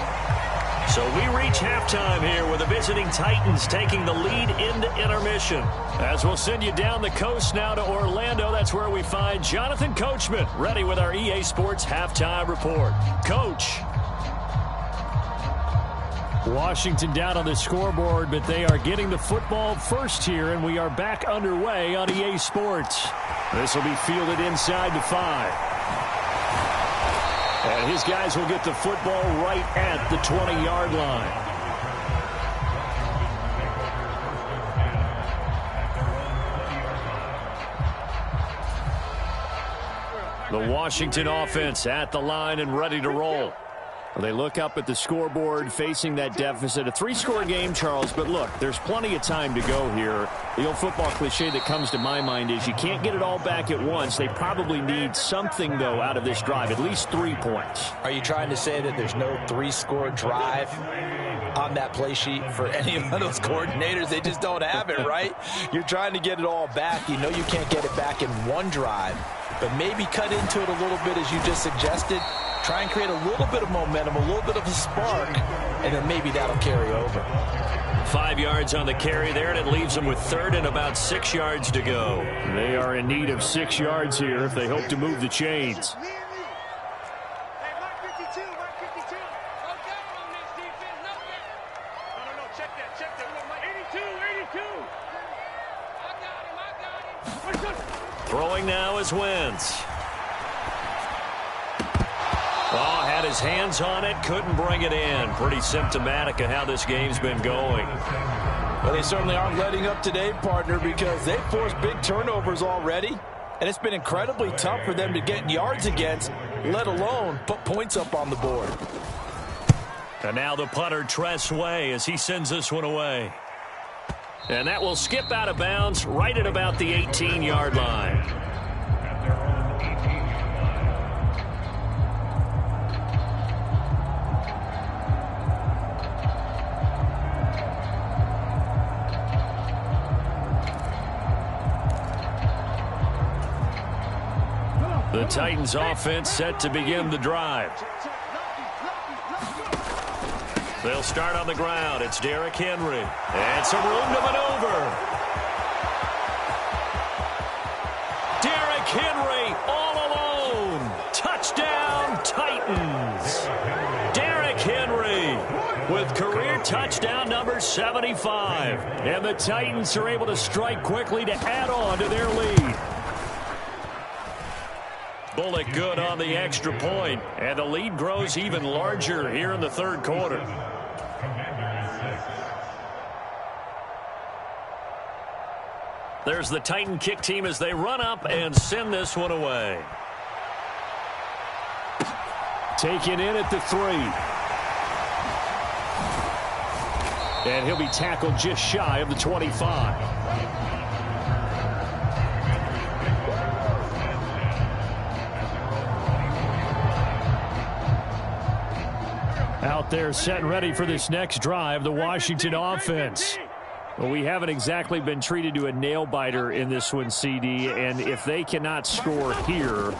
So we reach halftime here with the visiting Titans taking the lead into intermission. As we'll send you down the coast now to Orlando, that's where we find Jonathan Coachman ready with our EA Sports halftime report. Coach. Washington down on the scoreboard, but they are getting the football first here, and we are back underway on EA Sports. This will be fielded inside the 5. And his guys will get the football right at the 20-yard line. The Washington offense at the line and ready to roll. They look up at the scoreboard facing that deficit. A 3-score game, Charles, but look, there's plenty of time to go here. The old football cliche that comes to my mind is you can't get it all back at once. They probably need something, though, out of this drive, at least 3 points. Are you trying to say that there's no 3-score drive on that play sheet for any of those coordinators? They just don't have it, right? You're trying to get it all back. You know you can't get it back in one drive, but maybe cut into it a little bit as you just suggested. Try and create a little bit of momentum, a little bit of a spark, and then maybe that'll carry over. 5 yards on the carry there, and it leaves them with 3rd and about 6 yards to go. They are in need of 6 yards here if they hope to move the chains. Throwing now is Wentz. Oh, had his hands on it, couldn't bring it in. Pretty symptomatic of how this game's been going. Well, they certainly aren't letting up today, partner, because they've forced big turnovers already, and it's been incredibly tough for them to get yards against, let alone put points up on the board. And now the punter, Tress Way, as he sends this one away. And that will skip out of bounds right at about the 18-yard line. The Titans offense set to begin the drive. They'll start on the ground. It's Derrick Henry. And some room to maneuver. Derrick Henry all alone. Touchdown, Titans. touchdown number 75. And the Titans are able to strike quickly to add on to their lead. Bullock good on the extra point, and the lead grows even larger here in the third quarter. There's the Titan kick team as they run up and send this one away. Taken in at the 3. And he'll be tackled just shy of the 25. Out there set and ready for this next drive, the Washington offense. Well, we haven't exactly been treated to a nail-biter in this one, CD, and if they cannot score here,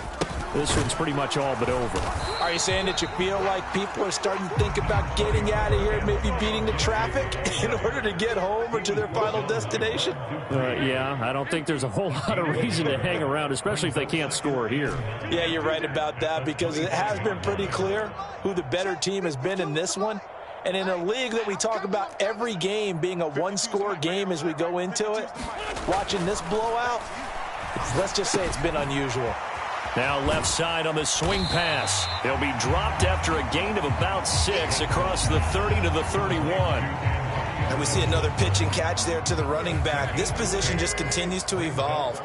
this one's pretty much all but over. Are you saying that you feel like people are starting to think about getting out of here, maybe beating the traffic in order to get home or to their final destination? Yeah, I don't think there's a whole lot of reason to hang around, especially if they can't score here. Yeah, you're right about that, because it has been pretty clear who the better team has been in this one. And in a league that we talk about every game being a one-score game as we go into it, watching this blowout, let's just say it's been unusual. Now left side on the swing pass. He'll be dropped after a gain of about 6 across the 30 to the 31. And we see another pitch and catch there to the running back. This position just continues to evolve.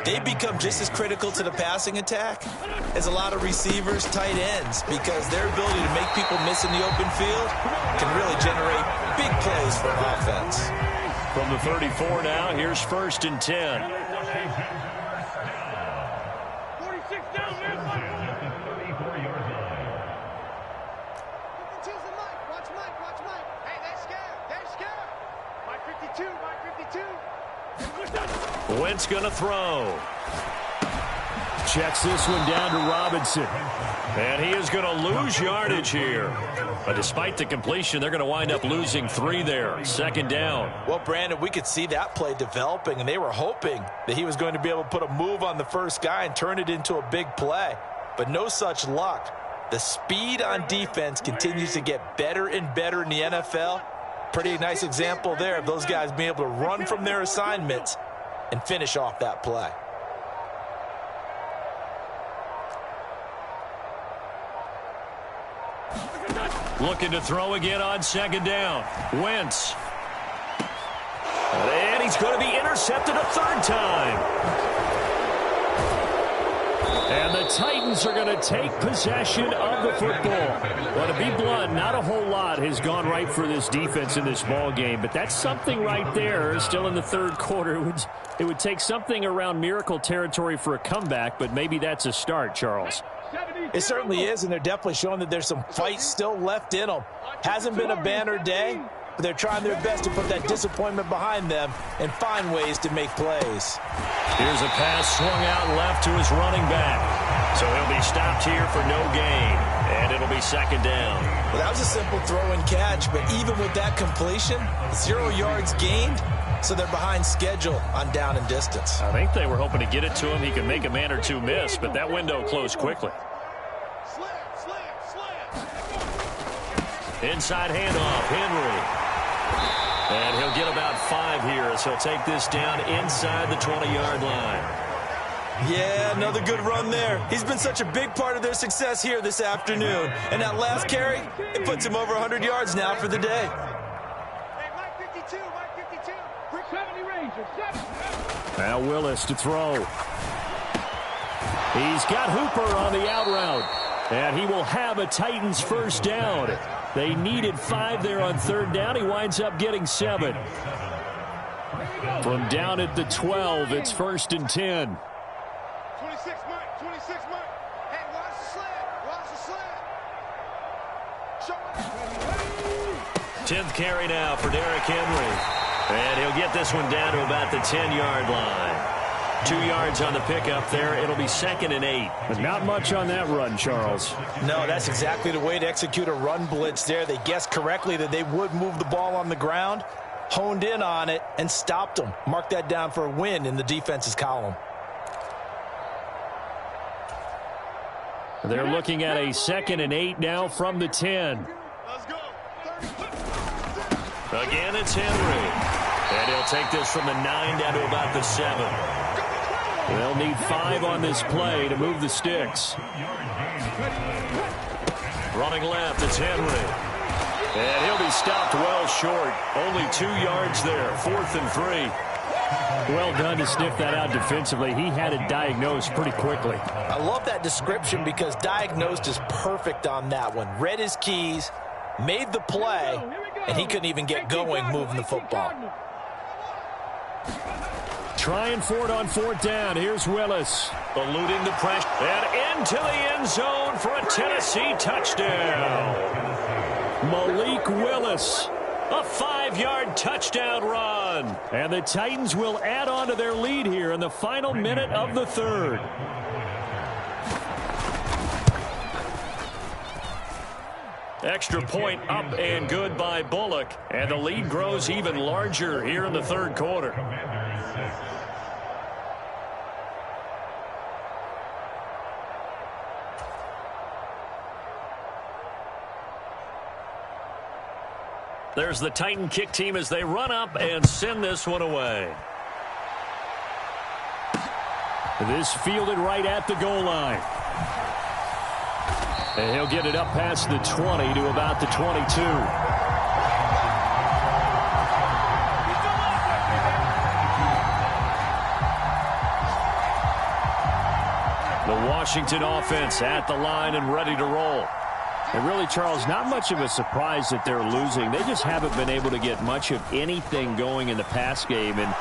They become just as critical to the passing attack as a lot of receivers, tight ends, because their ability to make people miss in the open field can really generate big plays for an offense. From the 34 now, here's 1st and 10. 46 down, man. Watch Mike. Hey, they're scared. Mike 52. Wentz gonna throw. Checks this one down to Robinson. And he is going to lose yardage here. But despite the completion, they're going to wind up losing 3 there. 2nd down. Well, Brandon, we could see that play developing, and they were hoping that he was going to be able to put a move on the first guy and turn it into a big play. But no such luck. The speed on defense continues to get better and better in the NFL. Pretty nice example there of those guys being able to run from their assignments and finish off that play. Looking to throw again on 2nd down. Wentz. And he's going to be intercepted a 3rd time. And the Titans are going to take possession of the football. Well, to be blunt, not a whole lot has gone right for this defense in this ball game, but that's something right there. Still in the 3rd quarter. It would take something around miracle territory for a comeback, but maybe that's a start, Charles. It certainly is, and they're definitely showing that there's some fight still left in them. Hasn't been a banner day, but they're trying their best to put that disappointment behind them and find ways to make plays. Here's a pass swung out left to his running back. So he'll be stopped here for no gain, and it'll be 2nd down. Well, that was a simple throw and catch, but even with that completion, 0 yards gained, so they're behind schedule on down and distance. I think they were hoping to get it to him. He could make a man or two miss, but that window closed quickly. Inside handoff, Henry. And he'll get about 5 here as he'll take this down inside the 20-yard line. Yeah, another good run there. He's been such a big part of their success here this afternoon. And that last carry, it puts him over 100 yards now for the day. Hey, Mike 52. 70 Rangers, 70. Now Willis to throw. He's got Hooper on the out route. And he will have a Titans 1st down. They needed 5 there on 3rd down. He winds up getting 7. From down at the 12, it's 1st and 10. 26 Mike. Hey, watch the sled. 10th carry now for Derrick Henry. And he'll get this one down to about the 10-yard line. 2 yards on the pickup there. It'll be 2nd and 8. But not much on that run, Charles. No, that's exactly the way to execute a run blitz there. They guessed correctly that they would move the ball on the ground, honed in on it, and stopped them. Mark that down for a win in the defense's column. They're looking at a 2nd and 8 now from the 10. Let's go. Again, it's Henry. And he'll take this from the 9 down to about the 7. They'll need 5 on this play to move the sticks. Running left, it's Henry. And he'll be stopped well short. Only 2 yards there, 4th and 3. Well done to sniff that out defensively. He had it diagnosed pretty quickly. I love that description because diagnosed is perfect on that one. Read his keys, made the play, and he couldn't even get going moving the football. Trying for it on 4th down. Here's Willis. Eluding the pressure. And into the end zone for a Tennessee touchdown. Malik Willis. A 5-yard touchdown run. And the Titans will add on to their lead here in the final minute of the 3rd. Extra point up and good by Bullock. And the lead grows even larger here in the 3rd quarter. There's the Titan kick team as they run up and send this one away. This fielded right at the goal line. And he'll get it up past the 20 to about the 22. The Washington offense at the line and ready to roll. And really, Charles, not much of a surprise that they're losing. They just haven't been able to get much of anything going in the pass game. And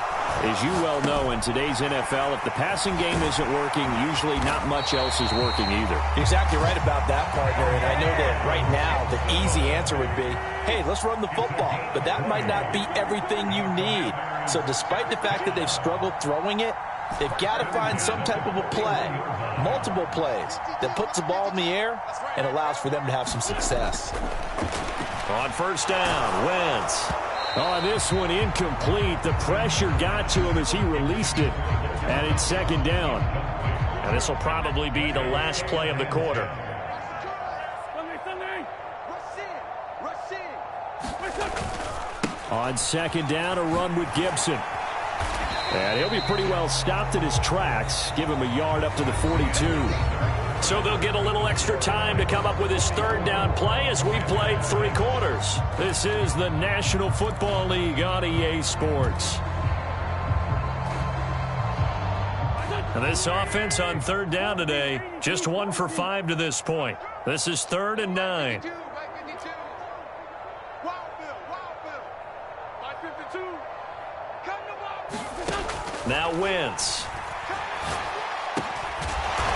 as you well know, in today's NFL, if the passing game isn't working, usually not much else is working either. You're exactly right about that, partner. And I know that right now the easy answer would be, hey, let's run the football. But that might not be everything you need. So despite the fact that they've struggled throwing it, they've got to find some type of a play, multiple plays, that puts the ball in the air and allows for them to have some success. On 1st down, Wentz. Oh, this one incomplete. The pressure got to him as he released it. And it's 2nd down. And this will probably be the last play of the quarter. On 2nd down, a run with Gibson. And he'll be pretty well stopped in his tracks. Give him a yard up to the 42. So they'll get a little extra time to come up with his 3rd down play as we played 3 quarters. This is the National Football League on EA Sports. And this offense on 3rd down today, just 1 for 5 to this point. This is 3rd and 9. Now Wentz.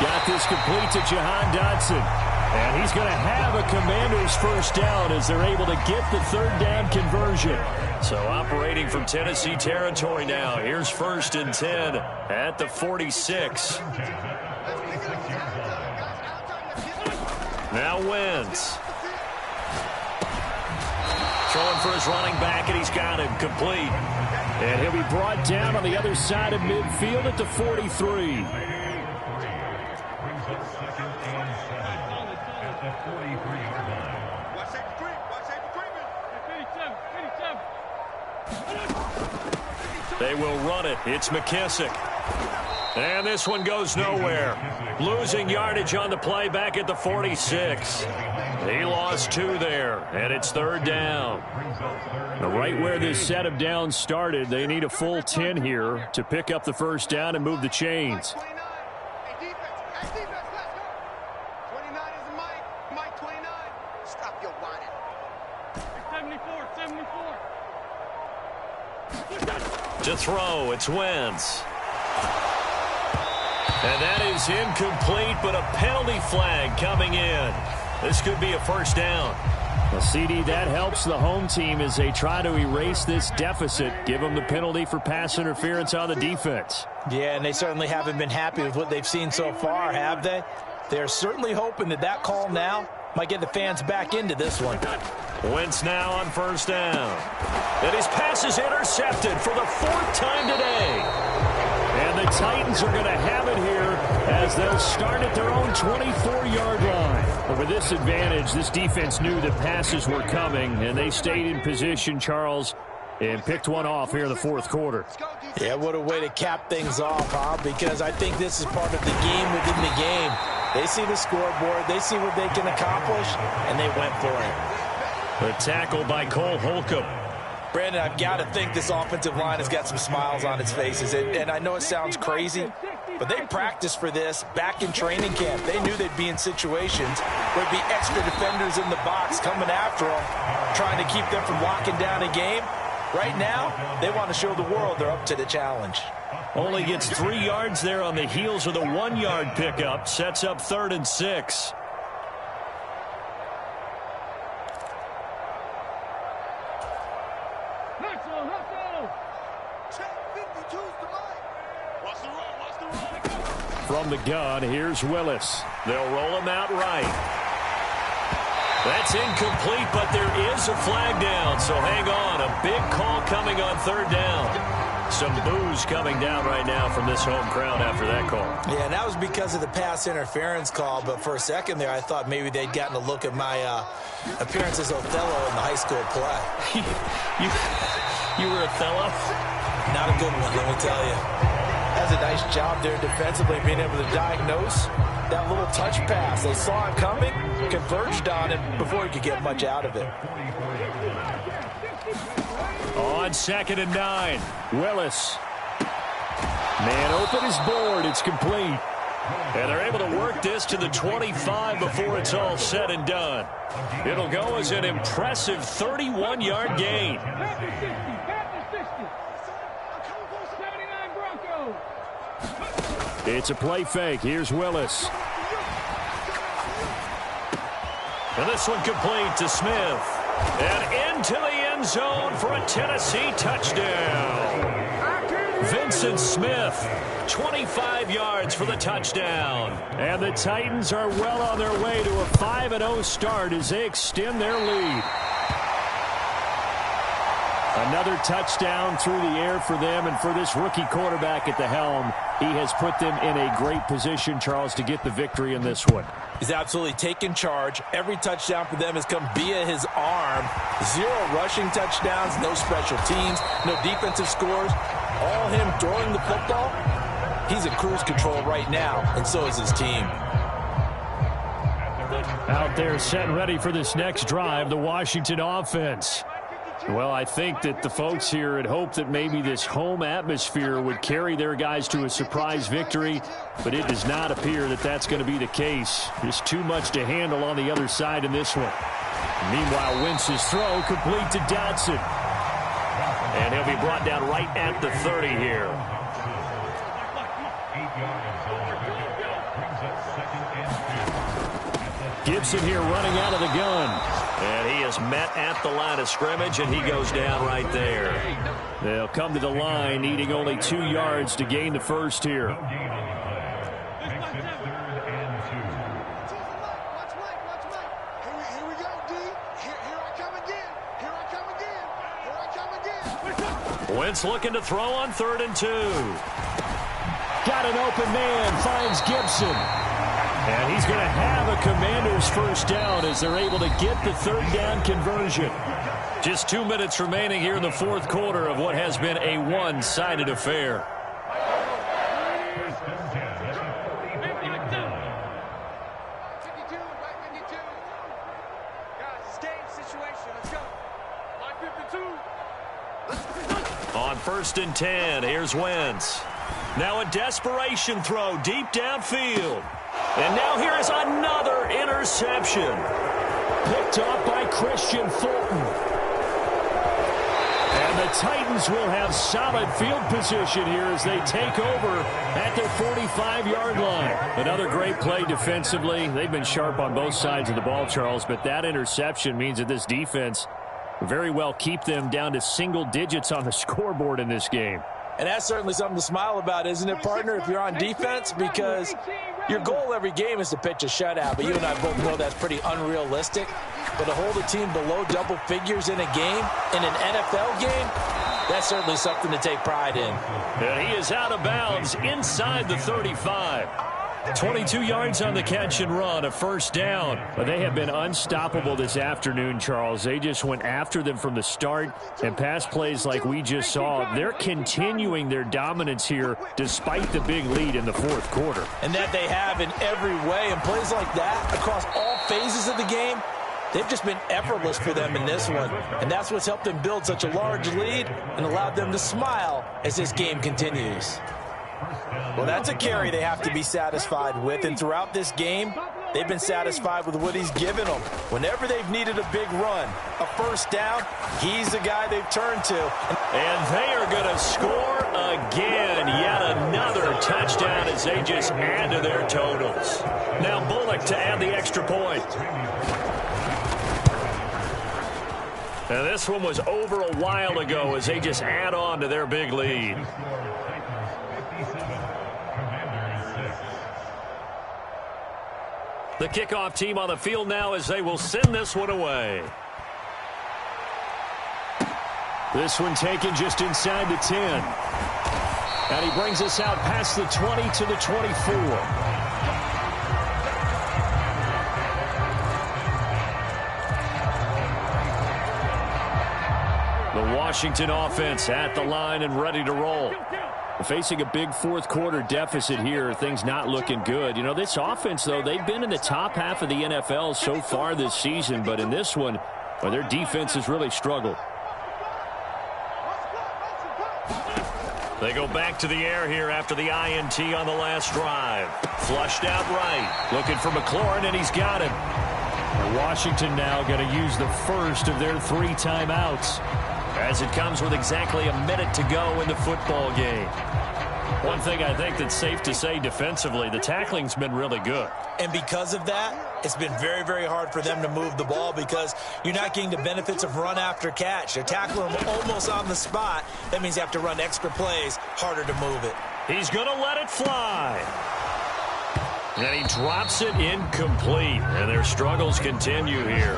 Got this complete to Jahan Dotson. And he's going to have a Commanders 1st down as they're able to get the 3rd down conversion. So operating from Tennessee territory now. Here's 1st and 10 at the 46. Now Wentz. Throwing for his running back, and he's got him complete. And he'll be brought down on the other side of midfield at the 43. They will run it. It's McKissick. And this one goes nowhere. Losing yardage on the play back at the 46. He lost 2 there, and it's 3rd down. Now, right where this set of downs started, they need a full 10 here to pick up the 1st down and move the chains. To throw, it's Wentz. And that is incomplete, but a penalty flag coming in. This could be a 1st down. Well, CD, that helps the home team as they try to erase this deficit. Give them the penalty for pass interference on the defense. Yeah, and they certainly haven't been happy with what they've seen so far, have they? They're certainly hoping that that call now might get the fans back into this one. Wentz now on 1st down. And his pass is intercepted for the 4th time today. And the Titans are going to have it here as they'll start at their own 24-yard line. But with this advantage, this defense knew that passes were coming, and they stayed in position, Charles, and picked one off here in the fourth quarter. Yeah, what a way to cap things off, huh? Because I think this is part of the game within the game. They see the scoreboard, they see what they can accomplish, and they went for it. The tackle by Cole Holcomb. Brandon, I've got to think this offensive line has got some smiles on its faces. And I know it sounds crazy, but they practiced for this back in training camp. They knew they'd be in situations where there'd be extra defenders in the box coming after them, trying to keep them from locking down a game. Right now, they want to show the world they're up to the challenge. Only gets 3 yards there on the heels of the 1-yard pickup. Sets up 3rd and 6. From the gun, here's Willis. They'll roll him out right. That's incomplete, but there is a flag down, so hang on. A big call coming on 3rd down. Some boos coming down right now from this home crowd after that call. Yeah, and that was because of the pass interference call, but for a second there, I thought maybe they'd gotten a look at my appearance as Othello in the high school play. You were Othello? Not a good one, let me tell you. Has a nice job there defensively, being able to diagnose that little touch pass. They saw it coming, converged on it before he could get much out of it. On 2nd and 9, Willis. Man open is board. It's complete. And they're able to work this to the 25 before it's all said and done. It'll go as an impressive 31-yard gain. It's a play fake. Here's Willis. And this one complete to Smith. And into the end zone for a Tennessee touchdown. Vincent Smith, 25 yards for the touchdown. And the Titans are well on their way to a 5-0 start as they extend their lead. Another touchdown through the air for them, and for this rookie quarterback at the helm, he has put them in a great position, Charles, to get the victory in this one. He's absolutely taken charge. Every touchdown for them has come via his arm. 0 rushing touchdowns, no special teams, no defensive scores. All him throwing the football. He's in cruise control right now, and so is his team. Out there set and ready for this next drive, the Washington offense. Well, I think that the folks here had hoped that maybe this home atmosphere would carry their guys to a surprise victory, but it does not appear that that's going to be the case. Just too much to handle on the other side in this one. Meanwhile, Wentz's throw complete to Dotson. And he'll be brought down right at the 30 here. Gibson here running out of the gun. And he is met at the line of scrimmage, and he goes down right there. They'll come to the line, needing only 2 yards to gain the first here. Here we go, D. Here I come again. Here I come again. Here I come again. Wentz looking to throw on 3rd and 2. Got an open man, finds Gibson. And he's going to have a Commander's first down as they're able to get the 3rd down conversion. Just 2 minutes remaining here in the fourth quarter of what has been a one-sided affair. On 1st and 10, here's Wentz. Now a desperation throw deep downfield. And now here is another interception. Picked off by Christian Fulton. And the Titans will have solid field position here as they take over at their 45-yard line. Another great play defensively. They've been sharp on both sides of the ball, Charles, but that interception means that this defense very well keep them down to single digits on the scoreboard in this game. And that's certainly something to smile about, isn't it, partner, if you're on defense? Because your goal every game is to pitch a shutout, but you and I both know that's pretty unrealistic. But to hold a team below double figures in a game, in an NFL game, that's certainly something to take pride in. And he is out of bounds inside the 35. 22 yards on the catch and run, a first down. But they have been unstoppable this afternoon, Charles. They just went after them from the start, and pass plays like we just saw, they're continuing their dominance here despite the big lead in the fourth quarter. And that they have in every way, and plays like that across all phases of the game, they've just been effortless for them in this one. And that's what's helped them build such a large lead and allowed them to smile as this game continues. Well, that's a carry they have to be satisfied with, and throughout this game, they've been satisfied with what he's given them. Whenever they've needed a big run, a first down, he's the guy they've turned to. And they are going to score again. Yet another touchdown as they just add to their totals. Now Bullock to add the extra point. Now this one was over a while ago as they just add on to their big lead. The kickoff team on the field now as they will send this one away. This one taken just inside the 10. And he brings us out past the 20 to the 24. The Washington offense at the line and ready to roll. Facing a big fourth quarter deficit here, things not looking good. You know, this offense, though, they've been in the top half of the NFL so far this season, but in this one, well, their defense has really struggled. They go back to the air here after the INT on the last drive. Flushed out right. Looking for McLaurin, and he's got him. Washington now going to use the first of their 3 timeouts, as it comes with exactly a minute to go in the football game. One thing I think that's safe to say defensively, the tackling's been really good. And because of that, it's been very, very hard for them to move the ball because you're not getting the benefits of run after catch. They're tackling them almost on the spot. That means you have to run extra plays, harder to move it. He's going to let it fly. And he drops it incomplete. And their struggles continue here.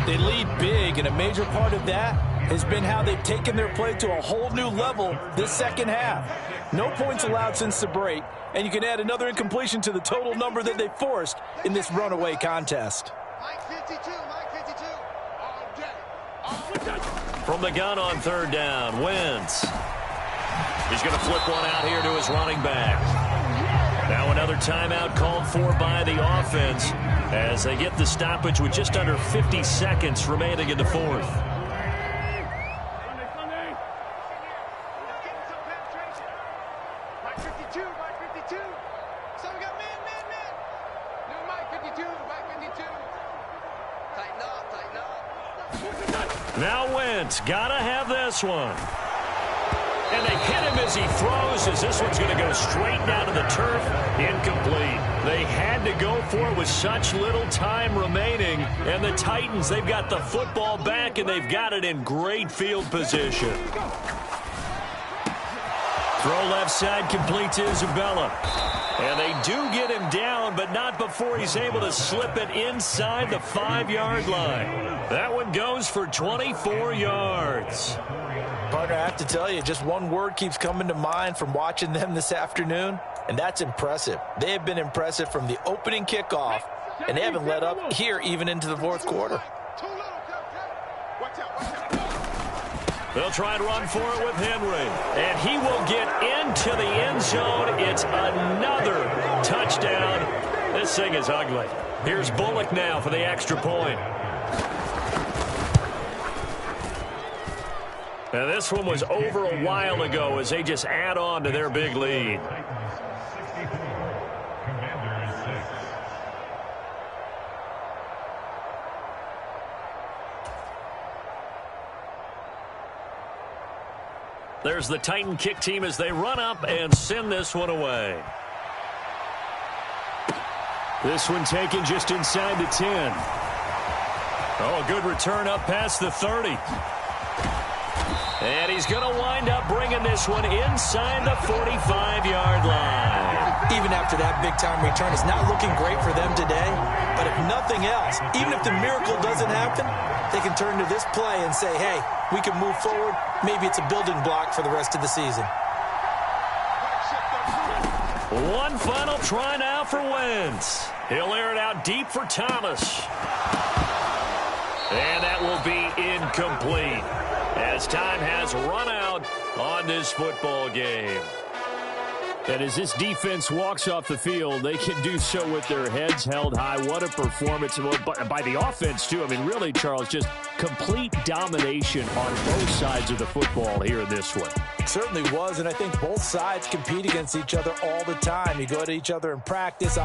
They lead big, and a major part of that has been how they've taken their play to a whole new level this second half. No points allowed since the break, and you can add another incompletion to the total number that they forced in this runaway contest. From the gun on third down, Wentz. He's going to flip one out here to his running back. Now another timeout called for by the offense as they get the stoppage with just under 50 seconds remaining in the fourth. Now Wentz, gotta have this one. And they hit him as he throws, as this one's going to go straight down to the turf. Incomplete. They had to go for it with such little time remaining. And the Titans, they've got the football back, and they've got it in great field position. Throw left side, complete to Isabella. And they do get him down, but not before he's able to slip it inside the 5-yard line. That one goes for 24 yards. Partner, I have to tell you, just one word keeps coming to mind from watching them this afternoon, and that's impressive. They have been impressive from the opening kickoff, and they haven't let up here even into the fourth quarter. They'll try and run for it with Henry. And he will get into the end zone. It's another touchdown. This thing is ugly. Here's Bullock now for the extra point. Now this one was over a while ago as they just add on to their big lead. There's the Titan kick team as they run up and send this one away. This one taken just inside the 10. Oh, a good return up past the 30. And he's going to wind up bringing this one inside the 45-yard line. Even after that big-time return, it's not looking great for them today. But if nothing else, even if the miracle doesn't happen, they can turn to this play and say, hey, we can move forward. Maybe it's a building block for the rest of the season. One final try now for Wentz. He'll air it out deep for Thomas. And that will be incomplete as time has run out on this football game. And as this defense walks off the field, they can do so with their heads held high. What a performance by the offense, too. I mean, really, Charles, just complete domination on both sides of the football here in this one. It certainly was, and I think both sides compete against each other all the time. You go to each other in practice.